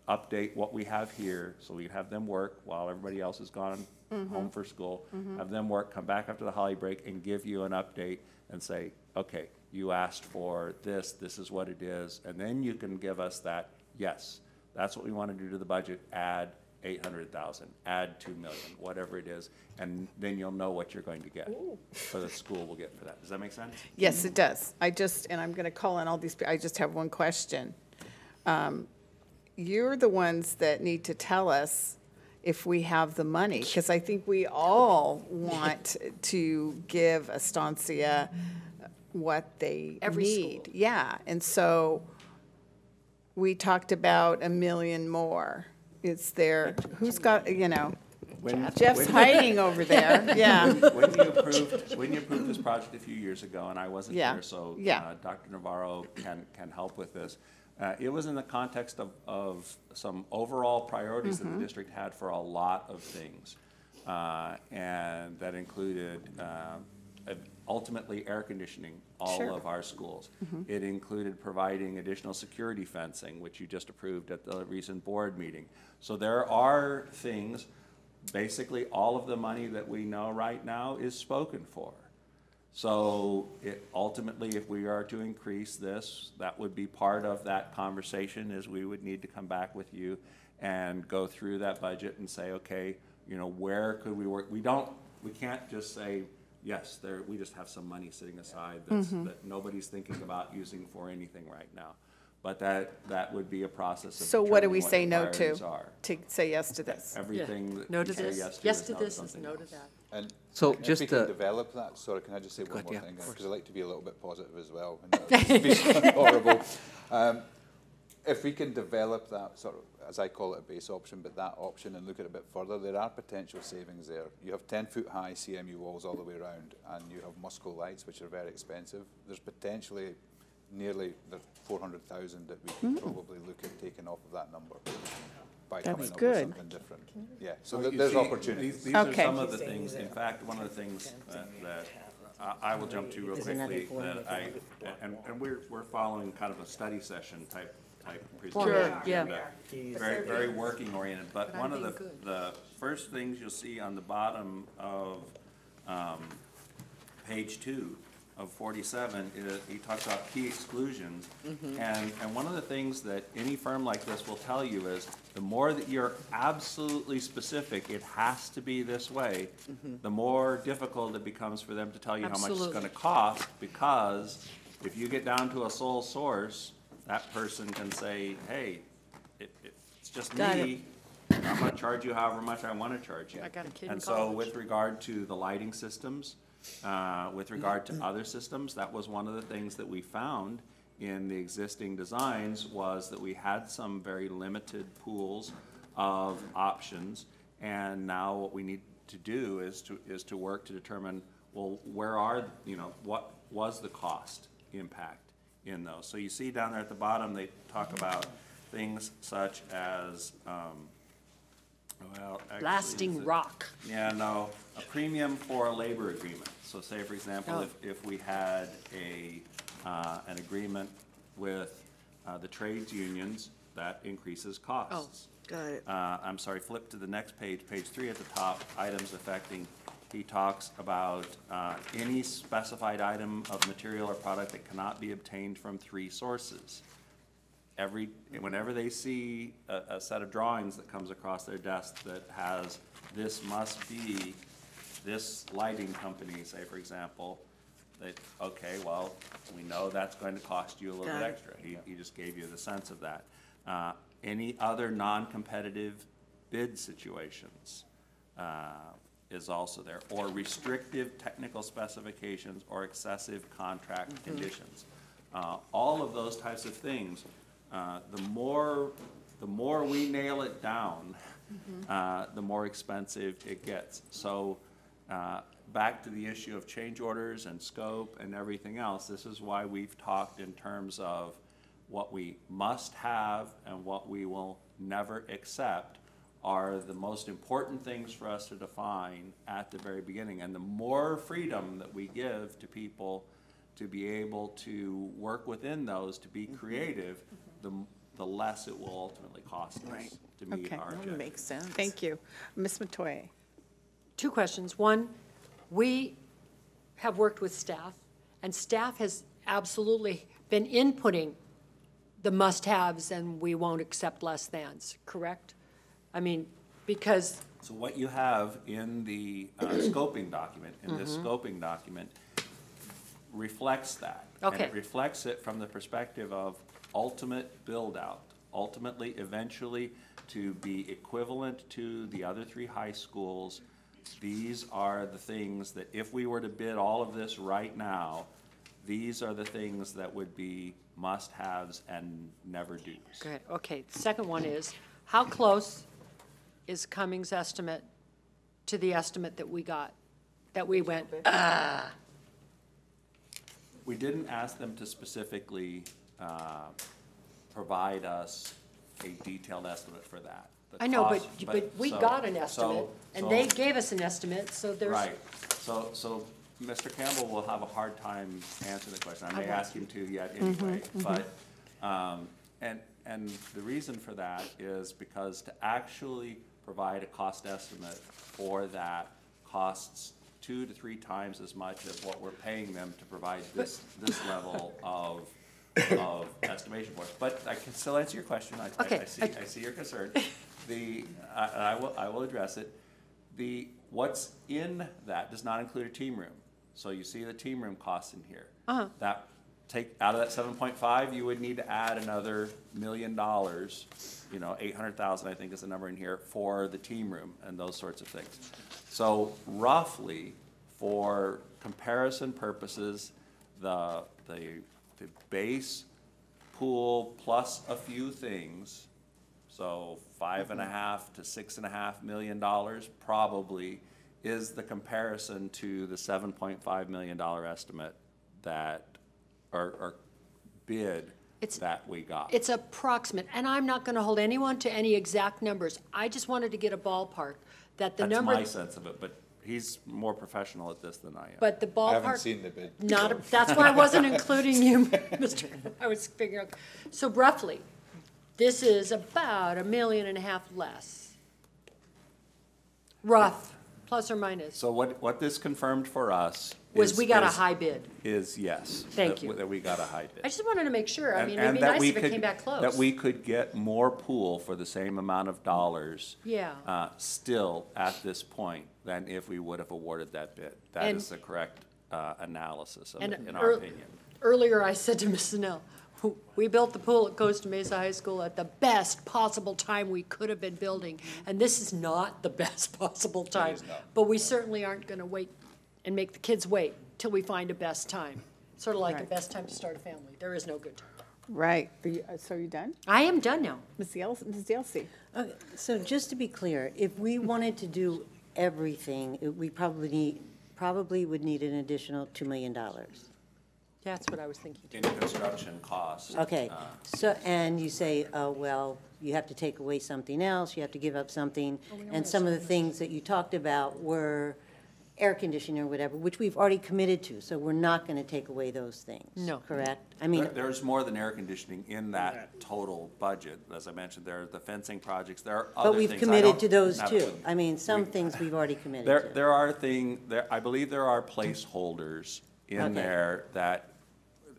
update what we have here, so we have them work while everybody else has gone home for school. Have them work, come back after the holiday break, and give you an update and say, okay, you asked for this, this is what it is, and then you can give us that, yes, that's what we want to do to the budget, add 800,000, add 2 million, whatever it is, and then you'll know what you're going to get, for the school will get for that. Does that make sense? Yes, it does. And I'm going to call on all these, I just have one question. You're the ones that need to tell us if we have the money, because I think we all want to give Estancia what they need. Yeah, and so we talked about $1 million more. Is there, who's got, Jeff's hiding over there, yeah. When you approved this project a few years ago, and I wasn't here, so Dr. Navarro can help with this. It was in the context of some overall priorities that the district had for a lot of things. And that included ultimately air conditioning all of our schools. It included providing additional security fencing, which you just approved at the recent board meeting. So there are things, basically all of the money that we know right now is spoken for. So ultimately, if we are to increase this, that would be part of that conversation, is we would need to come back with you and go through that budget and say, okay, where could we work? We can't just say, yes, we just have some money sitting aside that nobody's thinking about using for anything right now. But that would be a process of So what do we determining say no what the priorities are. to say yes to this? Everything that No we to say this, yes yes is to no this, something no to else. that. And So if just we to- can develop that, sorry, can I just say Go one ahead, more yeah, thing? of Because I like to be a little bit positive as well. And be horrible. If we can develop that sort of, as I call it, a base option, but that option, and look at it a bit further, there are potential savings there. You have 10-foot high CMU walls all the way around, and you have Musco lights, which are very expensive. There's potentially nearly the 400,000 that we could probably look at taking off of that number by That's coming up good. with something different. Yeah, so You there's see, opportunities. These are Okay. some of the things, in fact, one of the things that I will jump to real quickly, that and we're following kind of a study session type presentation. yeah. Very, very working oriented, but But one I'm of being good. the first things you'll see on the bottom of page 2 of 47, he talks about key exclusions. And one of the things that any firm like this will tell you is the more that you're absolutely specific, it has to be this way, the more difficult it becomes for them to tell you how much it's Absolutely. going to cost, because if you get down to a sole source, that person can say, hey, it's just Got me. I'm going to charge you however much I want to charge you. I got a kid in And so college. with regard to the lighting systems, with regard to other systems, that was one of the things that we found in the existing designs, was that we had some very limited pools of options. And now what we need to do is to work to determine, well, what was the cost impact in those? So you see down there at the bottom, they talk about things such as, actually, Blasting rock. yeah, no, a premium for a labor agreement. So say, for example, Oh. if we had an agreement with the trades unions, that increases costs. Got it. I'm sorry, flip to the next page, page 3 at the top, items affecting he talks about any specified item of material or product that cannot be obtained from 3 sources. Whenever they see a set of drawings that comes across their desk that has, this must be this lighting company, say for example, that, okay, well, we know that's going to cost you a little bit extra. He just gave you the sense of that. Any other non-competitive bid situations is also there, or restrictive technical specifications or excessive contract conditions. All of those types of things, the more we nail it down, the more expensive it gets. So back to the issue of change orders and scope and everything else, this is why we've talked in terms of what we must have and what we will never accept are the most important things for us to define at the very beginning. And the more freedom that we give to people to be able to work within those, to be creative, the less it will ultimately cost us to meet Okay. our That objectives. makes sense. Thank you. Ms. Metoyer? 2 questions. One, we have worked with staff, and staff has absolutely been inputting the must-haves, and we won't accept less thans, correct? I mean, because, So what you have in the scoping document, in this scoping document, reflects that. And Okay. it reflects it from the perspective of ultimate build-out, ultimately, eventually, to be equivalent to the other 3 high schools. These are the things that if we were to bid all of this right now, these are the things that would be must-haves and never-dos. good, okay. The second one is, how close is Cummings' estimate to the estimate that we got, that we went, We didn't ask them to specifically provide us a detailed estimate for that. The I know, cost- but we so- got an estimate, and so- they gave us an estimate, so there's. Right, so Mr. Campbell will have a hard time answering the question. I may Okay. ask him to yet anyway, but, and the reason for that is because to actually provide a cost estimate for that costs 2 to 3 times as much as what we're paying them to provide this level of estimation for us. But I can still answer your question. Okay. I see your concern. I will address it. What's in that does not include a team room. So you see the team room costs in here. That take out of that 7.5, you would need to add another $1 million, 800,000 I think is the number in here for the team room and those sorts of things. So roughly, for comparison purposes, the base pool plus a few things, so $5.5 to $6.5 million probably is the comparison to the $7.5 million estimate that, or bid that we got. It's approximate, and I'm not gonna hold anyone to any exact numbers. I just wanted to get a ballpark, that the That's number. my sense of it, but he's more professional at this than I am. But the ballpark. I haven't seen the bid. That's why I wasn't including you, Mr. I was figuring, so roughly, this is about $1.5 million less. Rough, plus or minus, So what this confirmed for us was we got a is- high bid. Is yes. Thank that- you. That we got a high bid. I just wanted to make sure, I And- mean, and it'd be that nice we if it could- came back close. That we could get more pool for the same amount of dollars. Yeah. Still at this point than if we would have awarded that bid. That And- is the correct analysis of And it, in our opinion. Earlier, I said to Mrs. Snell, we built the pool at Costa Mesa High School at the best possible time we could have been building, and this is not the best possible time. is not. But we certainly aren't gonna wait and make the kids wait till we find a best time. Sort of like a Right. best time to start a family. There is no good time. Right. So you done? I am done now. Ms. Yelsey? Okay, so just to be clear, if we wanted to do everything, we probably would need an additional $2 million. That's what I was thinking. In construction costs. Okay, so, and you say, oh, well, you have to take away something else, you have to give up something. And some of the things that you talked about were air conditioning or whatever, which we've already committed to, so we're not going to take away those things. No. Correct? I mean, There's more than air conditioning in that total budget. As I mentioned, there are the fencing projects, there are other but things. we've committed to those too. Absolutely. I mean, some things we've already committed to. There are I believe there are placeholders in Okay. there that,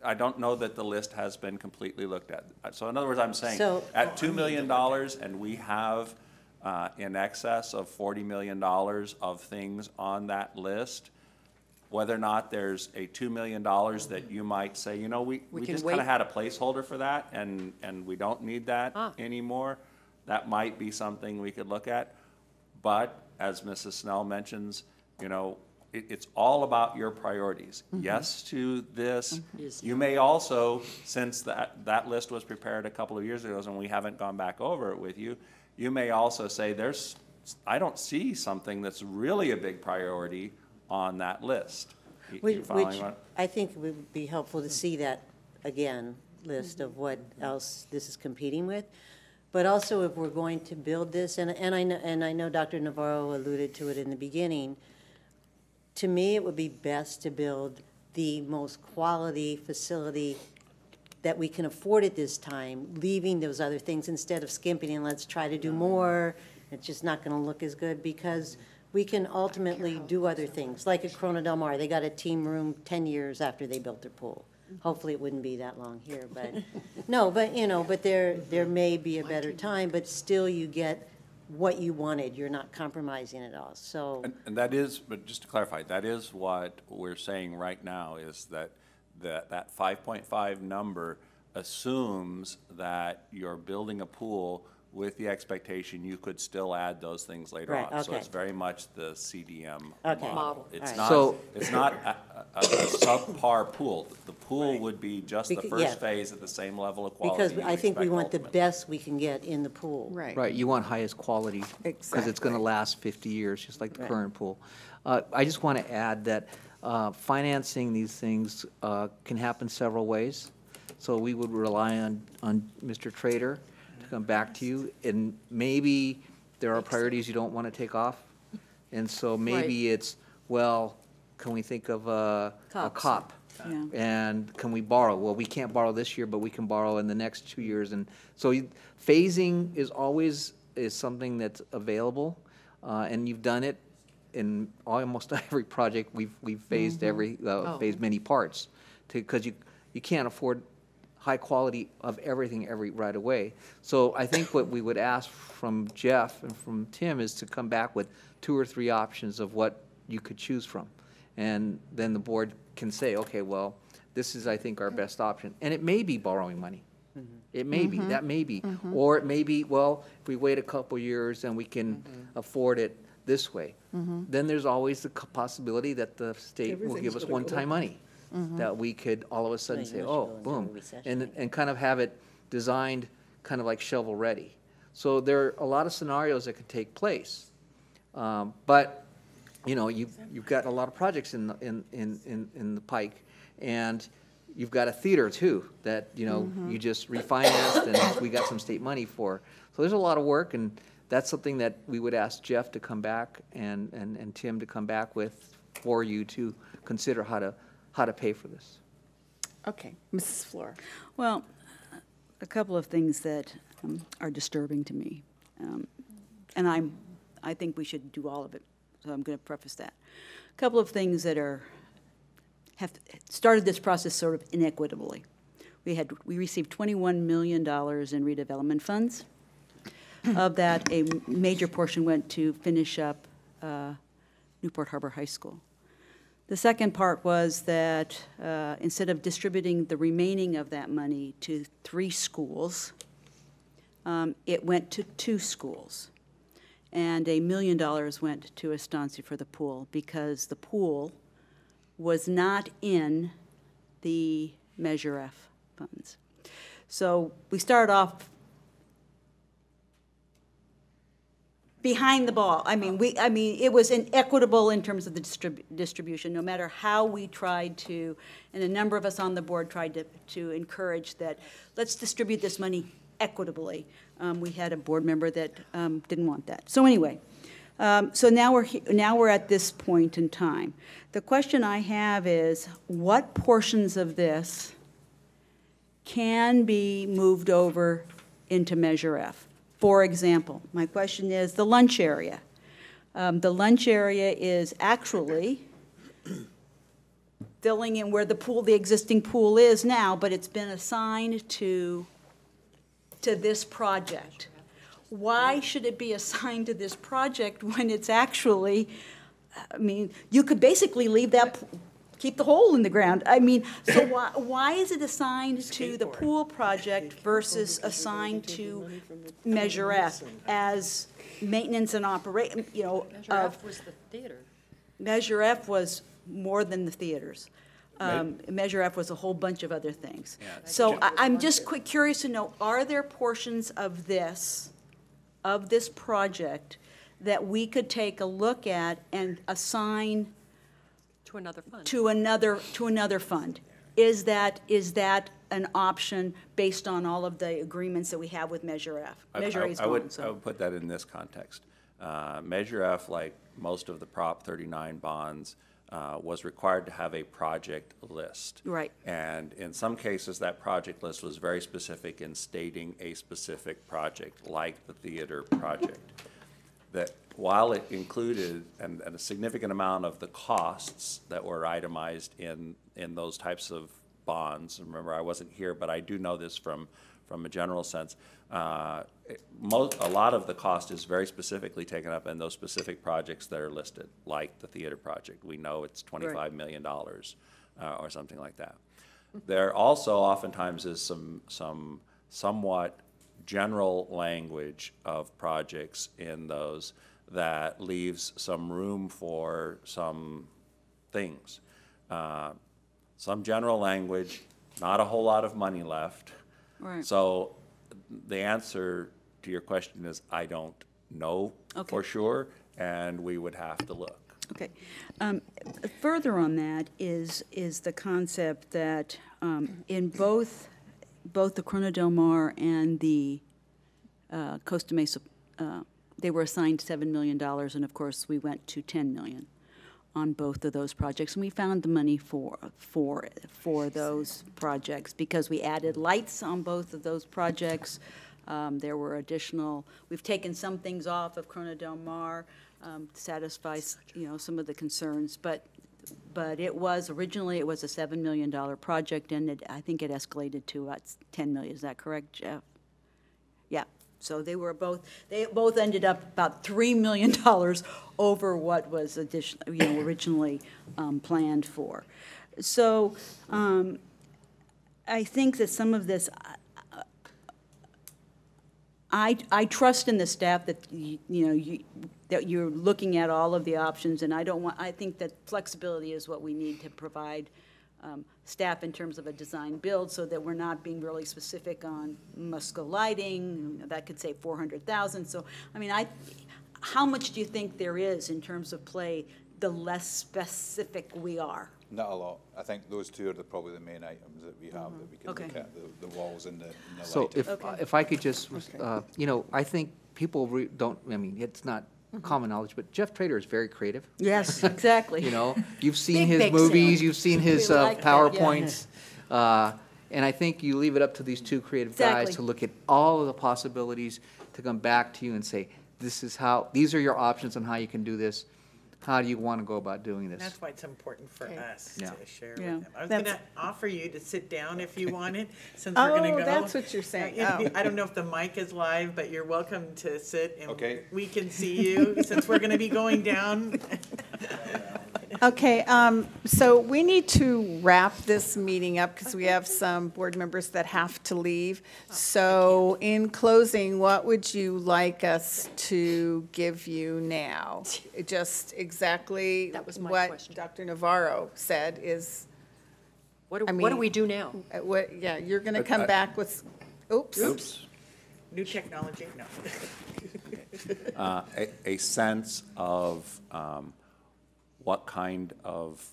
I don't know that the list has been completely looked at. So in other words, I'm saying, So- at $2 million, and we have in excess of $40 million of things on that list, whether or not there's a $2 million that you might say, you know, we can just kind wait. of had a placeholder for that, and we don't need that anymore, that might be something we could look at. But as Mrs. Snell mentions, you know, it's all about your priorities. Yes to this. You may also, since that list was prepared a couple of years ago and we haven't gone back over it with you, you may also say, I don't see something that's really a big priority on that list. You following Which what- I think it would be helpful to see that, again, list of what else this is competing with. But also, if we're going to build this, and I know Dr. Navarro alluded to it in the beginning, to me, it would be best to build the most quality facility that we can afford at this time, leaving those other things instead of skimping and let's try to do more. It's just not going to look as good, because we can ultimately do other things, like at Corona Del Mar. They got a team room 10 years after they built their pool. Hopefully, it wouldn't be that long here, but, no, but, you know, but there may be a better time, but still you get what you wanted. You're not compromising at all, so. And that is, but just to clarify, that is what we're saying right now, is that 5.5 number assumes that you're building a pool with the expectation you could still add those things later Right, on. So okay. it's very much the CDM Okay. model. It's All not, So- it's not a subpar pool. The pool would be just the Becau- yeah. first phase at the same level of quality Because you I think we expect want the ultimately. best we can get in the pool. Right. Right, you want highest quality. Because it's going to Exactly. last 50 years, just like the Right. current pool. I just want to add that financing these things can happen several ways. So we would rely on Mr. Trader to come back to you, and maybe there are priorities you don't want to take off. And so maybe it's, well, can we think of a COP? Yeah. And can we borrow? Well, we can't borrow this year, but we can borrow in the next 2 years. And so phasing is always something that's available, and you've done it in almost every project. We've phased phased many parts, because you can't afford high quality of everything right away. So I think what we would ask from Jeff and from Tim is to come back with 2 or 3 options of what you could choose from. And then the board can say, okay, well, this is, I think, our best option. And it may be borrowing money. It may be, that may be. Or it may be, well, if we wait a couple years and we can afford it this way. Then there's always the possibility that the state will give us one-time money that we could all of a sudden Right, say, unless you oh, go into a boom, recession. and kind of have it designed kind of like shovel-ready. So there are a lot of scenarios that could take place. But, you know, you've got a lot of projects in the pike, and you've got a theater too that, you know, you just refinanced and we got some state money for. So there's a lot of work, and that's something that we would ask Jeff to come back and Tim to come back with for you to consider how to pay for this. Okay, Mrs. Fleur. Well, a couple of things that are disturbing to me, and I think we should do all of it, so I'm going to preface that. A couple of things that have started this process sort of inequitably. We received $21 million in redevelopment funds. Of that, a major portion went to finish up Newport Harbor High School. The second part was that instead of distributing the remaining of that money to 3 schools, it went to 2 schools. And $1 million went to Estancia for the pool, because the pool was not in the Measure F funds. So we started off behind the ball. I mean, it was inequitable in terms of the distribution, no matter how we tried to, and a number of us on the board tried to encourage that, let's distribute this money equitably. We had a board member that didn't want that. So anyway, So now we're at this point in time. The question I have is, what portions of this can be moved over into Measure F? For example, my question is the lunch area. The lunch area is actually filling in where the existing pool is now, but it's been assigned to this project. Why should it be assigned to this project when it's actually, I mean, you could basically leave that, keep the hole in the ground. I mean, so why is it assigned to the pool project versus assigned to Measure F as maintenance and operation, you know? Measure F was the theater. Measure F was more than the theaters. Measure F was a whole bunch of other things. Yeah. So I'm just curious to know, are there portions of this project that we could take a look at and assign To another fund. to another fund? Is that an option based on all of the agreements that we have with Measure F? Measure A is I gone, would so. put that in this context. Measure F, like most of the Prop 39 bonds, was required to have a project list. Right. And in some cases, that project list was very specific in stating a specific project, like the theater project. That while it included and a significant amount of the costs that were itemized in those types of bonds, and remember, I wasn't here, but I do know this from a general sense, a lot of the cost is very specifically taken up in those specific projects that are listed, like the theater project. We know it's $25 million or something like that. There also oftentimes is some somewhat general language of projects in those that leaves some room for some things. Some general language, not a whole lot of money left. Right. So the answer to your question is I don't know for sure, and we would have to look. Okay. Further on that is the concept that in both the Corona Del Mar and the Costa Mesa, they were assigned $7 million, and of course we went to $10 million on both of those projects, and we found the money for those projects because we added lights on both of those projects. There were additional. We've taken some things off of Corona Del Mar to satisfy some of the concerns, but it was originally it was a $7 million project, and I think it escalated to $10 million. Is that correct, Jeff? Yeah. So they both ended up about $3 million over what was originally planned for. So I think that some of this, I trust in the staff that that you're looking at all of the options, and I think that flexibility is what we need to provide staff in terms of a design build, so that we're not being really specific on must-go lighting. That could save $400,000. So, I mean, how much do you think there is in terms of play, the less specific we are? Not a lot. I think those two are probably the main items that we have that we can look at, the walls and the So lighting. if I could just, I think people don't, I mean, it's not common knowledge, but Jeff Trader is very creative. Yes, exactly. You've seen Big, his big movies, Sam. you've seen his We like that, yeah. PowerPoints. And I think you leave it up to these two creative guys Exactly. to look at all of the possibilities, to come back to you and say, these are your options on how you can do this. How do you want to go about doing this? That's why it's important for us Yeah. to share with Yeah. them. I was That's- going to offer you to sit down if you wanted, since we're going to go. that's what you're saying. Oh. I don't know if the mic is live, but you're welcome to sit and Okay. we can see you, since we're going to be going down. Okay, so we need to wrap this meeting up because we have some board members that have to leave. So in closing, what would you like us to give you now? Just exactly That was my what question. Dr. Navarro said is, What do I what do mean- we do now? you're going to come back with, oops. New technology, no. A sense of what kind of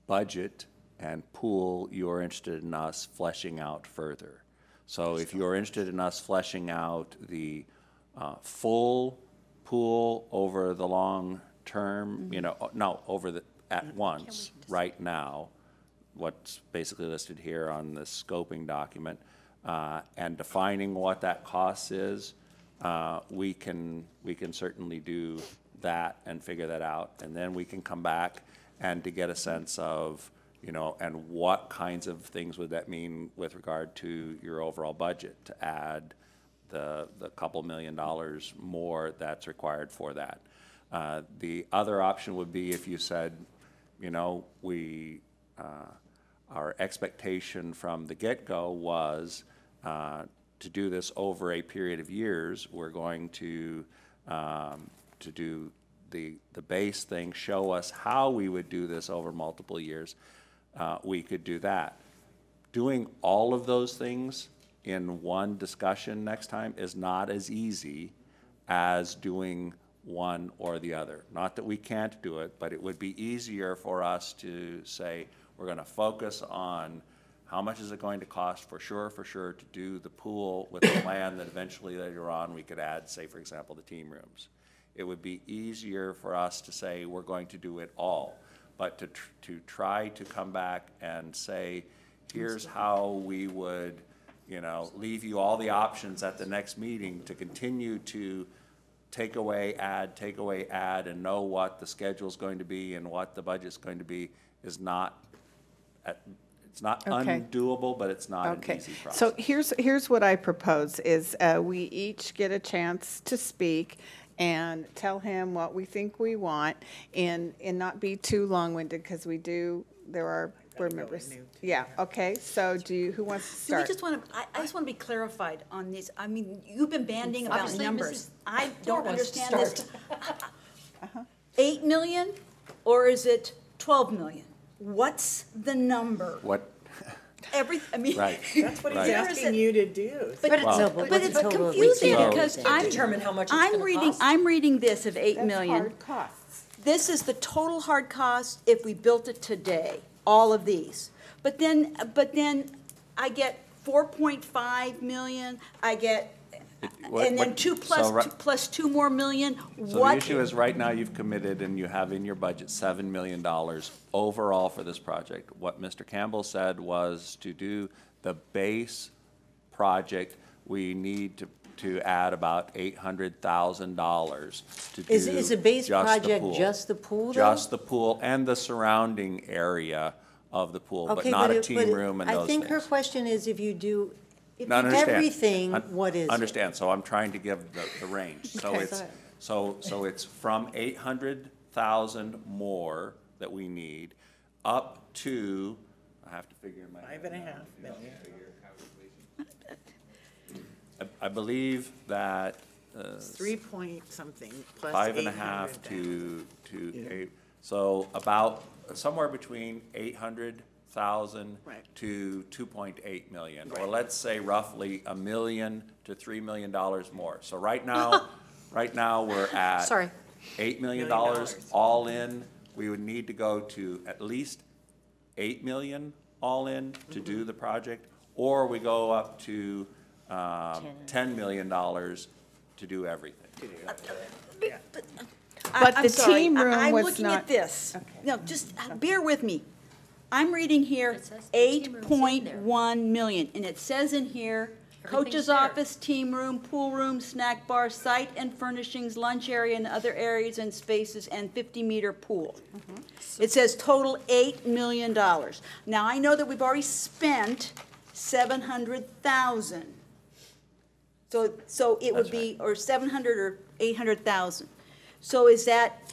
budget and pool you're interested in us fleshing out further. So if you're interested in us fleshing out the full pool over the long term, you know, no, at once, right now, what's basically listed here on the scoping document, and defining what that cost is, we can certainly do that and figure that out. And then we can come back and to get a sense of, you know, and what kinds of things would that mean with regard to your overall budget to add the couple $1 million more that's required for that. The other option would be if you said, you know, our expectation from the get-go was to do this over a period of years. We're going to do the base thing, show us how we would do this over multiple years. We could do that. Doing all of those things in one discussion next time is not as easy as doing one or the other. Not that we can't do it, but it would be easier for us to say, we're going to focus on how much is it going to cost for sure to do the pool with the plan that eventually later on we could add, say, for example, the team rooms. It would be easier for us to say we're going to do it all, but to try to come back and say, here's how we would, you know, leave you all the options at the next meeting to continue to take away, add, and know what the schedule's going to be and what the budget's going to be is not, it's not Okay. undoable, but it's not Okay. an easy process. So here's what I propose is we each get a chance to speak and tell him what we think we want and not be too long-winded because there are board members. Yeah, okay, so who wants to Do we start? just want to, I just want to be clarified on this. I mean, you've been banding about Obviously, numbers. Mrs. I Ford don't wants to understand this. start. 8 million, or is it 12 million? What's the number? What, I mean. right. That's what he's Right. asking you to do. But it's, Well- but it's confusing So- because Determine how much it's gonna cost. I'm reading this of 8 That's million. hard costs. This is the total hard cost if we built it today, all of these. But then I get 4.5 million, I get, and then plus 2 more million. So the issue is, right now, you've committed and you have in your budget $7 million overall for this project. What Mr. Campbell said was to do the base project, we need to add about $800,000 to do Is a base just the project pool. just the pool, though? Just the pool and the surrounding area of the pool, but Okay, not a but team room and those I think her things. question is if you do No, understand. everything, what is it? Understand, so I'm trying to give the range. So Okay. it's, so it's from 800,000 more that we need, up to, I have to figure in my head. 5.5 million. I believe that 3 point something plus 5.5 to 8, so about somewhere between 800,000 Right. to 2.8 million, or let's say roughly $1 million to $3 million more. So right now, we're at Sorry. $8 million $1 all in. We would need to go to at least 8 million all in to do the project, or we go up to $10 million to do everything. But I'm the sorry, team room I'm was looking not- at this. No, just bear with me. I'm reading here It says the team room's in there. 8.1 million, and it says in here, coach's Everything's there. office, team room, pool room, snack bar, site and furnishings, lunch area and other areas and spaces, and 50-meter pool. It says total $8 million. Now, I know that we've already spent 700,000. So it would That's be, or 700 or 800,000. So is that,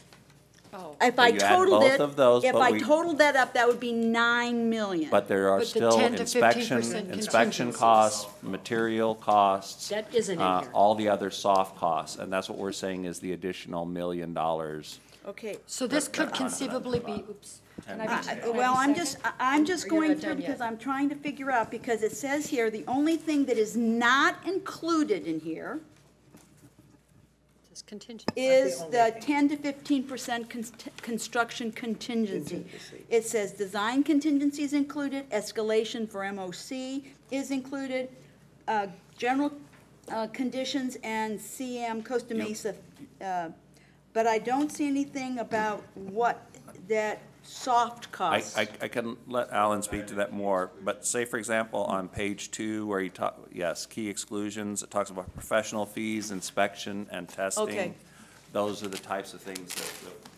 Oh. if I you add totaled both it, of those, if but I we- totaled that up, that would be 9 million. But there are But the still 10 to 15% inspection contingencies. costs, material costs. That isn't in here. All the other soft costs, and that's what we're saying is the additional $1 million. Okay. So this could conceivably be, oops. Can I be- Well, I'm just Or you're going not through done yet? because I'm trying to figure out, because it says here, the only thing that is not included in here Just contingent. is the 10 to 15% construction contingency. It says design contingency is included, escalation for MOC is included, general conditions and CM Costa Mesa but I don't see anything about what that soft costs. I can let Alan speak to that more, but say, for example, on page 2, where you talk, yes, key exclusions, it talks about professional fees, inspection, and testing. Okay. Those are the types of things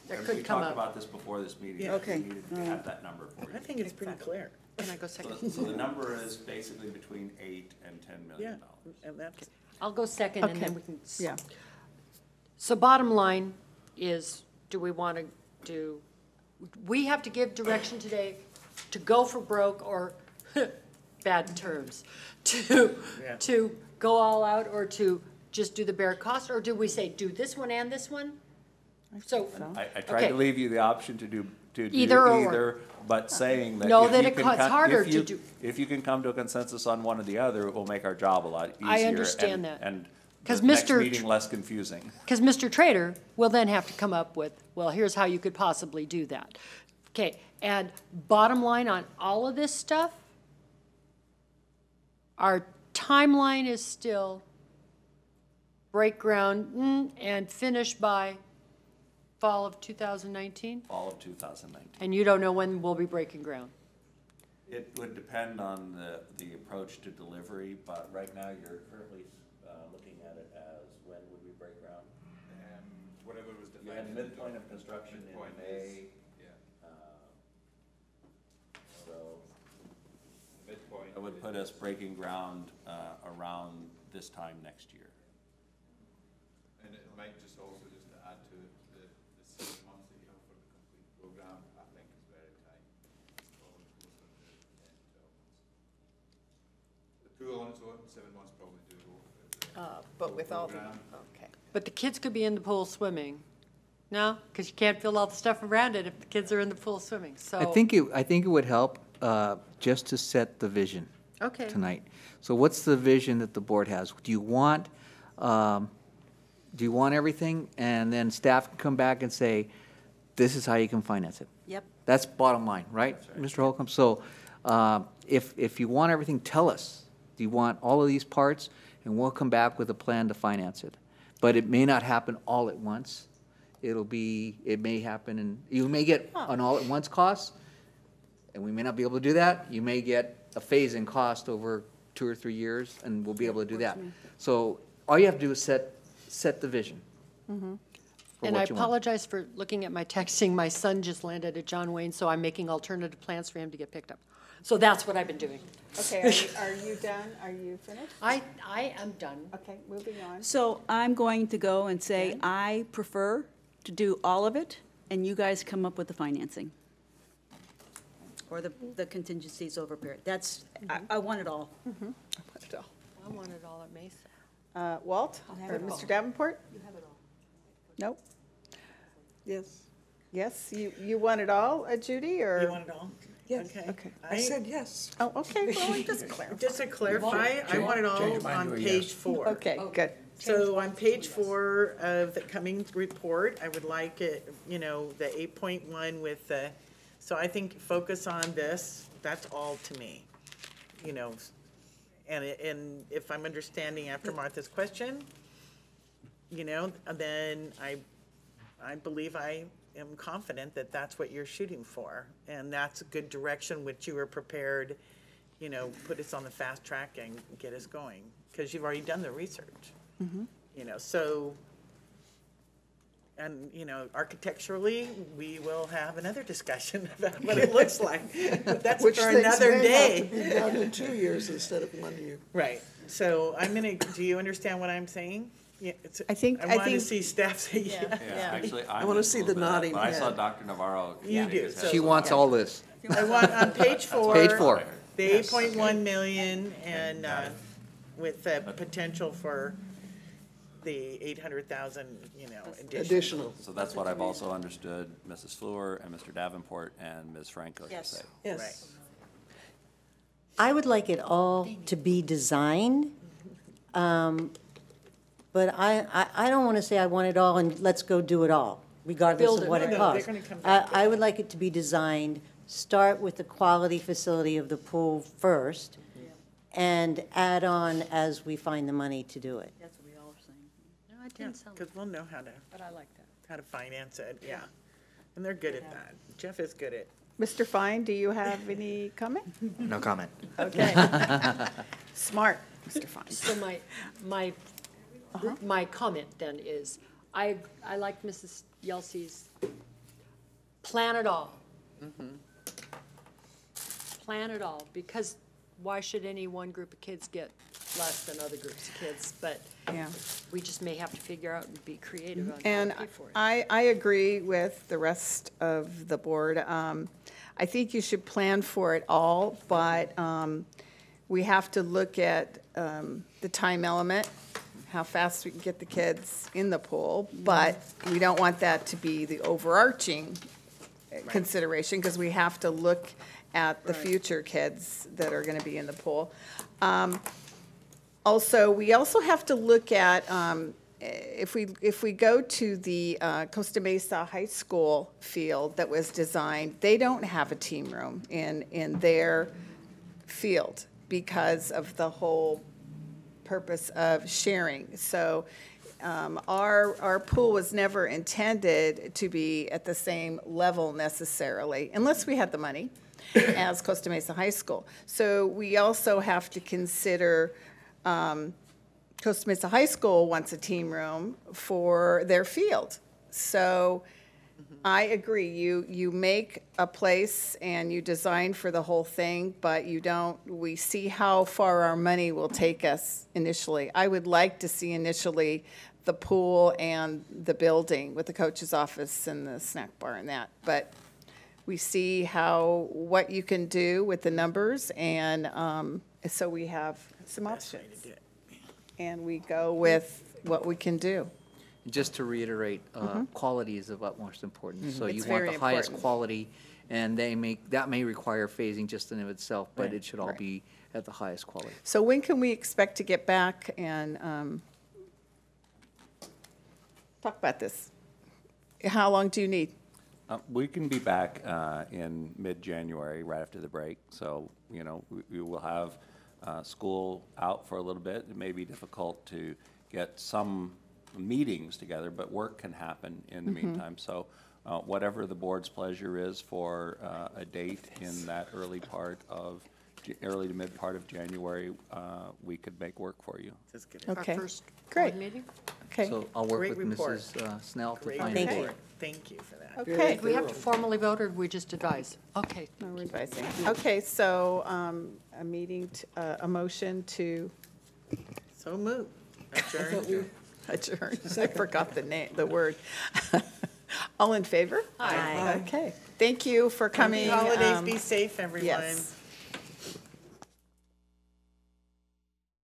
That could we come talked up. about this before this meeting. Yeah. Okay. We needed to have that number for you. I think it's pretty clear. Can I go second? So the number is basically between $8 and $10 Yeah, million. and that's, I'll go second, and Okay. then we can. Yeah. So bottom line is, do we want to do, we have to give direction today to go for broke, or, bad terms, Yeah. to go all out, or to just do the bare cost, or do we say, do this one and this one? So, I tried to Okay. leave you the option to do Either or. either, but saying that No, if that you it can cuts come- harder if you- to do- If you can come to a consensus on one or the other, it will make our job a lot easier. I understand that. And 'Cause the next Mr. meeting less confusing. because Mr. Trader will then have to come up with, well, here's how you could possibly do that. Okay, and bottom line on all of this stuff, our timeline is still break ground and finish by fall of 2019? Fall of 2019. And you don't know when we'll be breaking ground? It would depend on the approach to delivery, but right now you're currently looking at it as, when would we break ground? Whatever was You had the midpoint of construction in May, so midpoint. it would put us breaking ground around this time next year. And it might just also, just to add to it, the 7 months that you have for the complete program, I think is very tight. Probably closer to 10, 12 months. The pool on its own, 7 months probably doable. But with all the, Program. okay. But the kids could be in the pool swimming. No? Because you can't fill all the stuff around it if the kids are in the pool swimming, so. I think it would help just to set the vision Okay. tonight. So what's the vision that the board has? Do you want everything, and then staff can come back and say, this is how you can finance it? Yep. That's bottom line, right, Mr. Holcomb? So if you want everything, tell us. Do you want all of these parts? And we'll come back with a plan to finance it. But it may not happen all at once. It may happen, and you may get an all-at-once cost, and we may not be able to do that. You may get a phase-in cost over 2 or 3 years, and we'll be able to do that. So all you have to do is set the vision. for And what I you want. apologize for looking at my texting. My son just landed at John Wayne, so I'm making alternative plans for him to get picked up. So that's what I've been doing. Okay, are you done? Are you finished? I am done. Okay, moving on. So I'm going to go and say, I prefer to do all of it, and you guys come up with the financing. Or the contingencies over a period. That's, I want it all. I want it all at Mesa. Walt, or Mr. Davenport? You have it all. Nope. yes. Yes, you want it all, Judy, or? You want it all? Yes. Okay. Okay. I said yes. Oh, okay, well, we just clarify. Just to clarify, I want it all on page 4. Okay, good. So on page 4 of the Cummings report, I would like it, the 8.1 with the, so I think focus on this, that's all to me, and if I'm understanding after Martha's question, then I believe I am confident that that's what you're shooting for, and that's a good direction which you were prepared, put us on the fast track and get us going, because you've already done the research. So, and, architecturally, we will have another discussion about what it looks like. But that's Which for things another may day. have to be done in 2 years instead of 1 year. Right. So do you understand what I'm saying? Yeah, I think- I want to see staff say yes. Yeah, actually, I wanna see the nodding I saw head. Dr. Navarro. You shake do, his head. so- She wants all this. I want, on page 4. Page 4. The 8.1 million and with the potential for the 800,000, additional. Additional. So that's what I've also understood Mrs. Fleur and Mr. Davenport and Ms. Franco to say. Yes. I would like it all to be designed, but I don't want to say I want it all and let's go do it all, regardless Build of it. what No, it they're costs. gonna come back to I would like it to be designed, start with the quality facility of the pool first, and add on as we find the money to do it. That's what we all are saying. No, I That didn't sound, Because we'll know but I like that. how to finance it, yeah. And they're good at that. Jeff is good at. Mr. Fine, do you have any comment? No comment. Okay. Smart, Mr. Fine. So my comment then is, I like Mrs. Yelsey's plan it all. Plan it all, because why should any one group of kids get less than other groups of kids? But Yeah. we just may have to figure out and be creative on how And to pay for it. I agree with the rest of the board. I think you should plan for it all, but we have to look at the time element, how fast we can get the kids in the pool, but we don't want that to be the overarching consideration, because we have to look at the future kids that are going to be in the pool. Also, we also have to look at, if we go to the Costa Mesa High School field that was designed, they don't have a team room in their field because of the whole purpose of sharing. So our pool was never intended to be at the same level necessarily, unless we had the money, as Costa Mesa High School. So we also have to consider Costa Mesa High School wants a team room for their field. So I agree, you make a place and you design for the whole thing, but we see how far our money will take us initially. I would like to see initially the pool and the building with the coach's office and the snack bar and that, but we see what you can do with the numbers, and so we have some Best way options. to do it. And we go with what we can do. Just to reiterate, quality is of utmost importance. So you It's want very the highest important. quality, and that may require phasing just in of itself, but Right, it should all right. be at the highest quality. So when can we expect to get back and talk about this? How long do you need? We can be back in mid-January, right after the break. So, we will have school out for a little bit. It may be difficult to get some meetings together, but work can happen in the meantime. So whatever the board's pleasure is for a date in that early to mid part of January, we could make work for you. That's good. Okay, Our first great. board meeting? Okay, So I'll work Great with report. Mrs. Snell to Great find Thank a you. date. Thank you for that. okay. Do we have to formally vote, or do we just advise? Okay. No, we're advising. Okay, so a motion to So move. Adjourn. adjourn. I forgot the word. All in favor? Aye. Okay, thank you for coming. Holidays, be safe, everyone. Yes.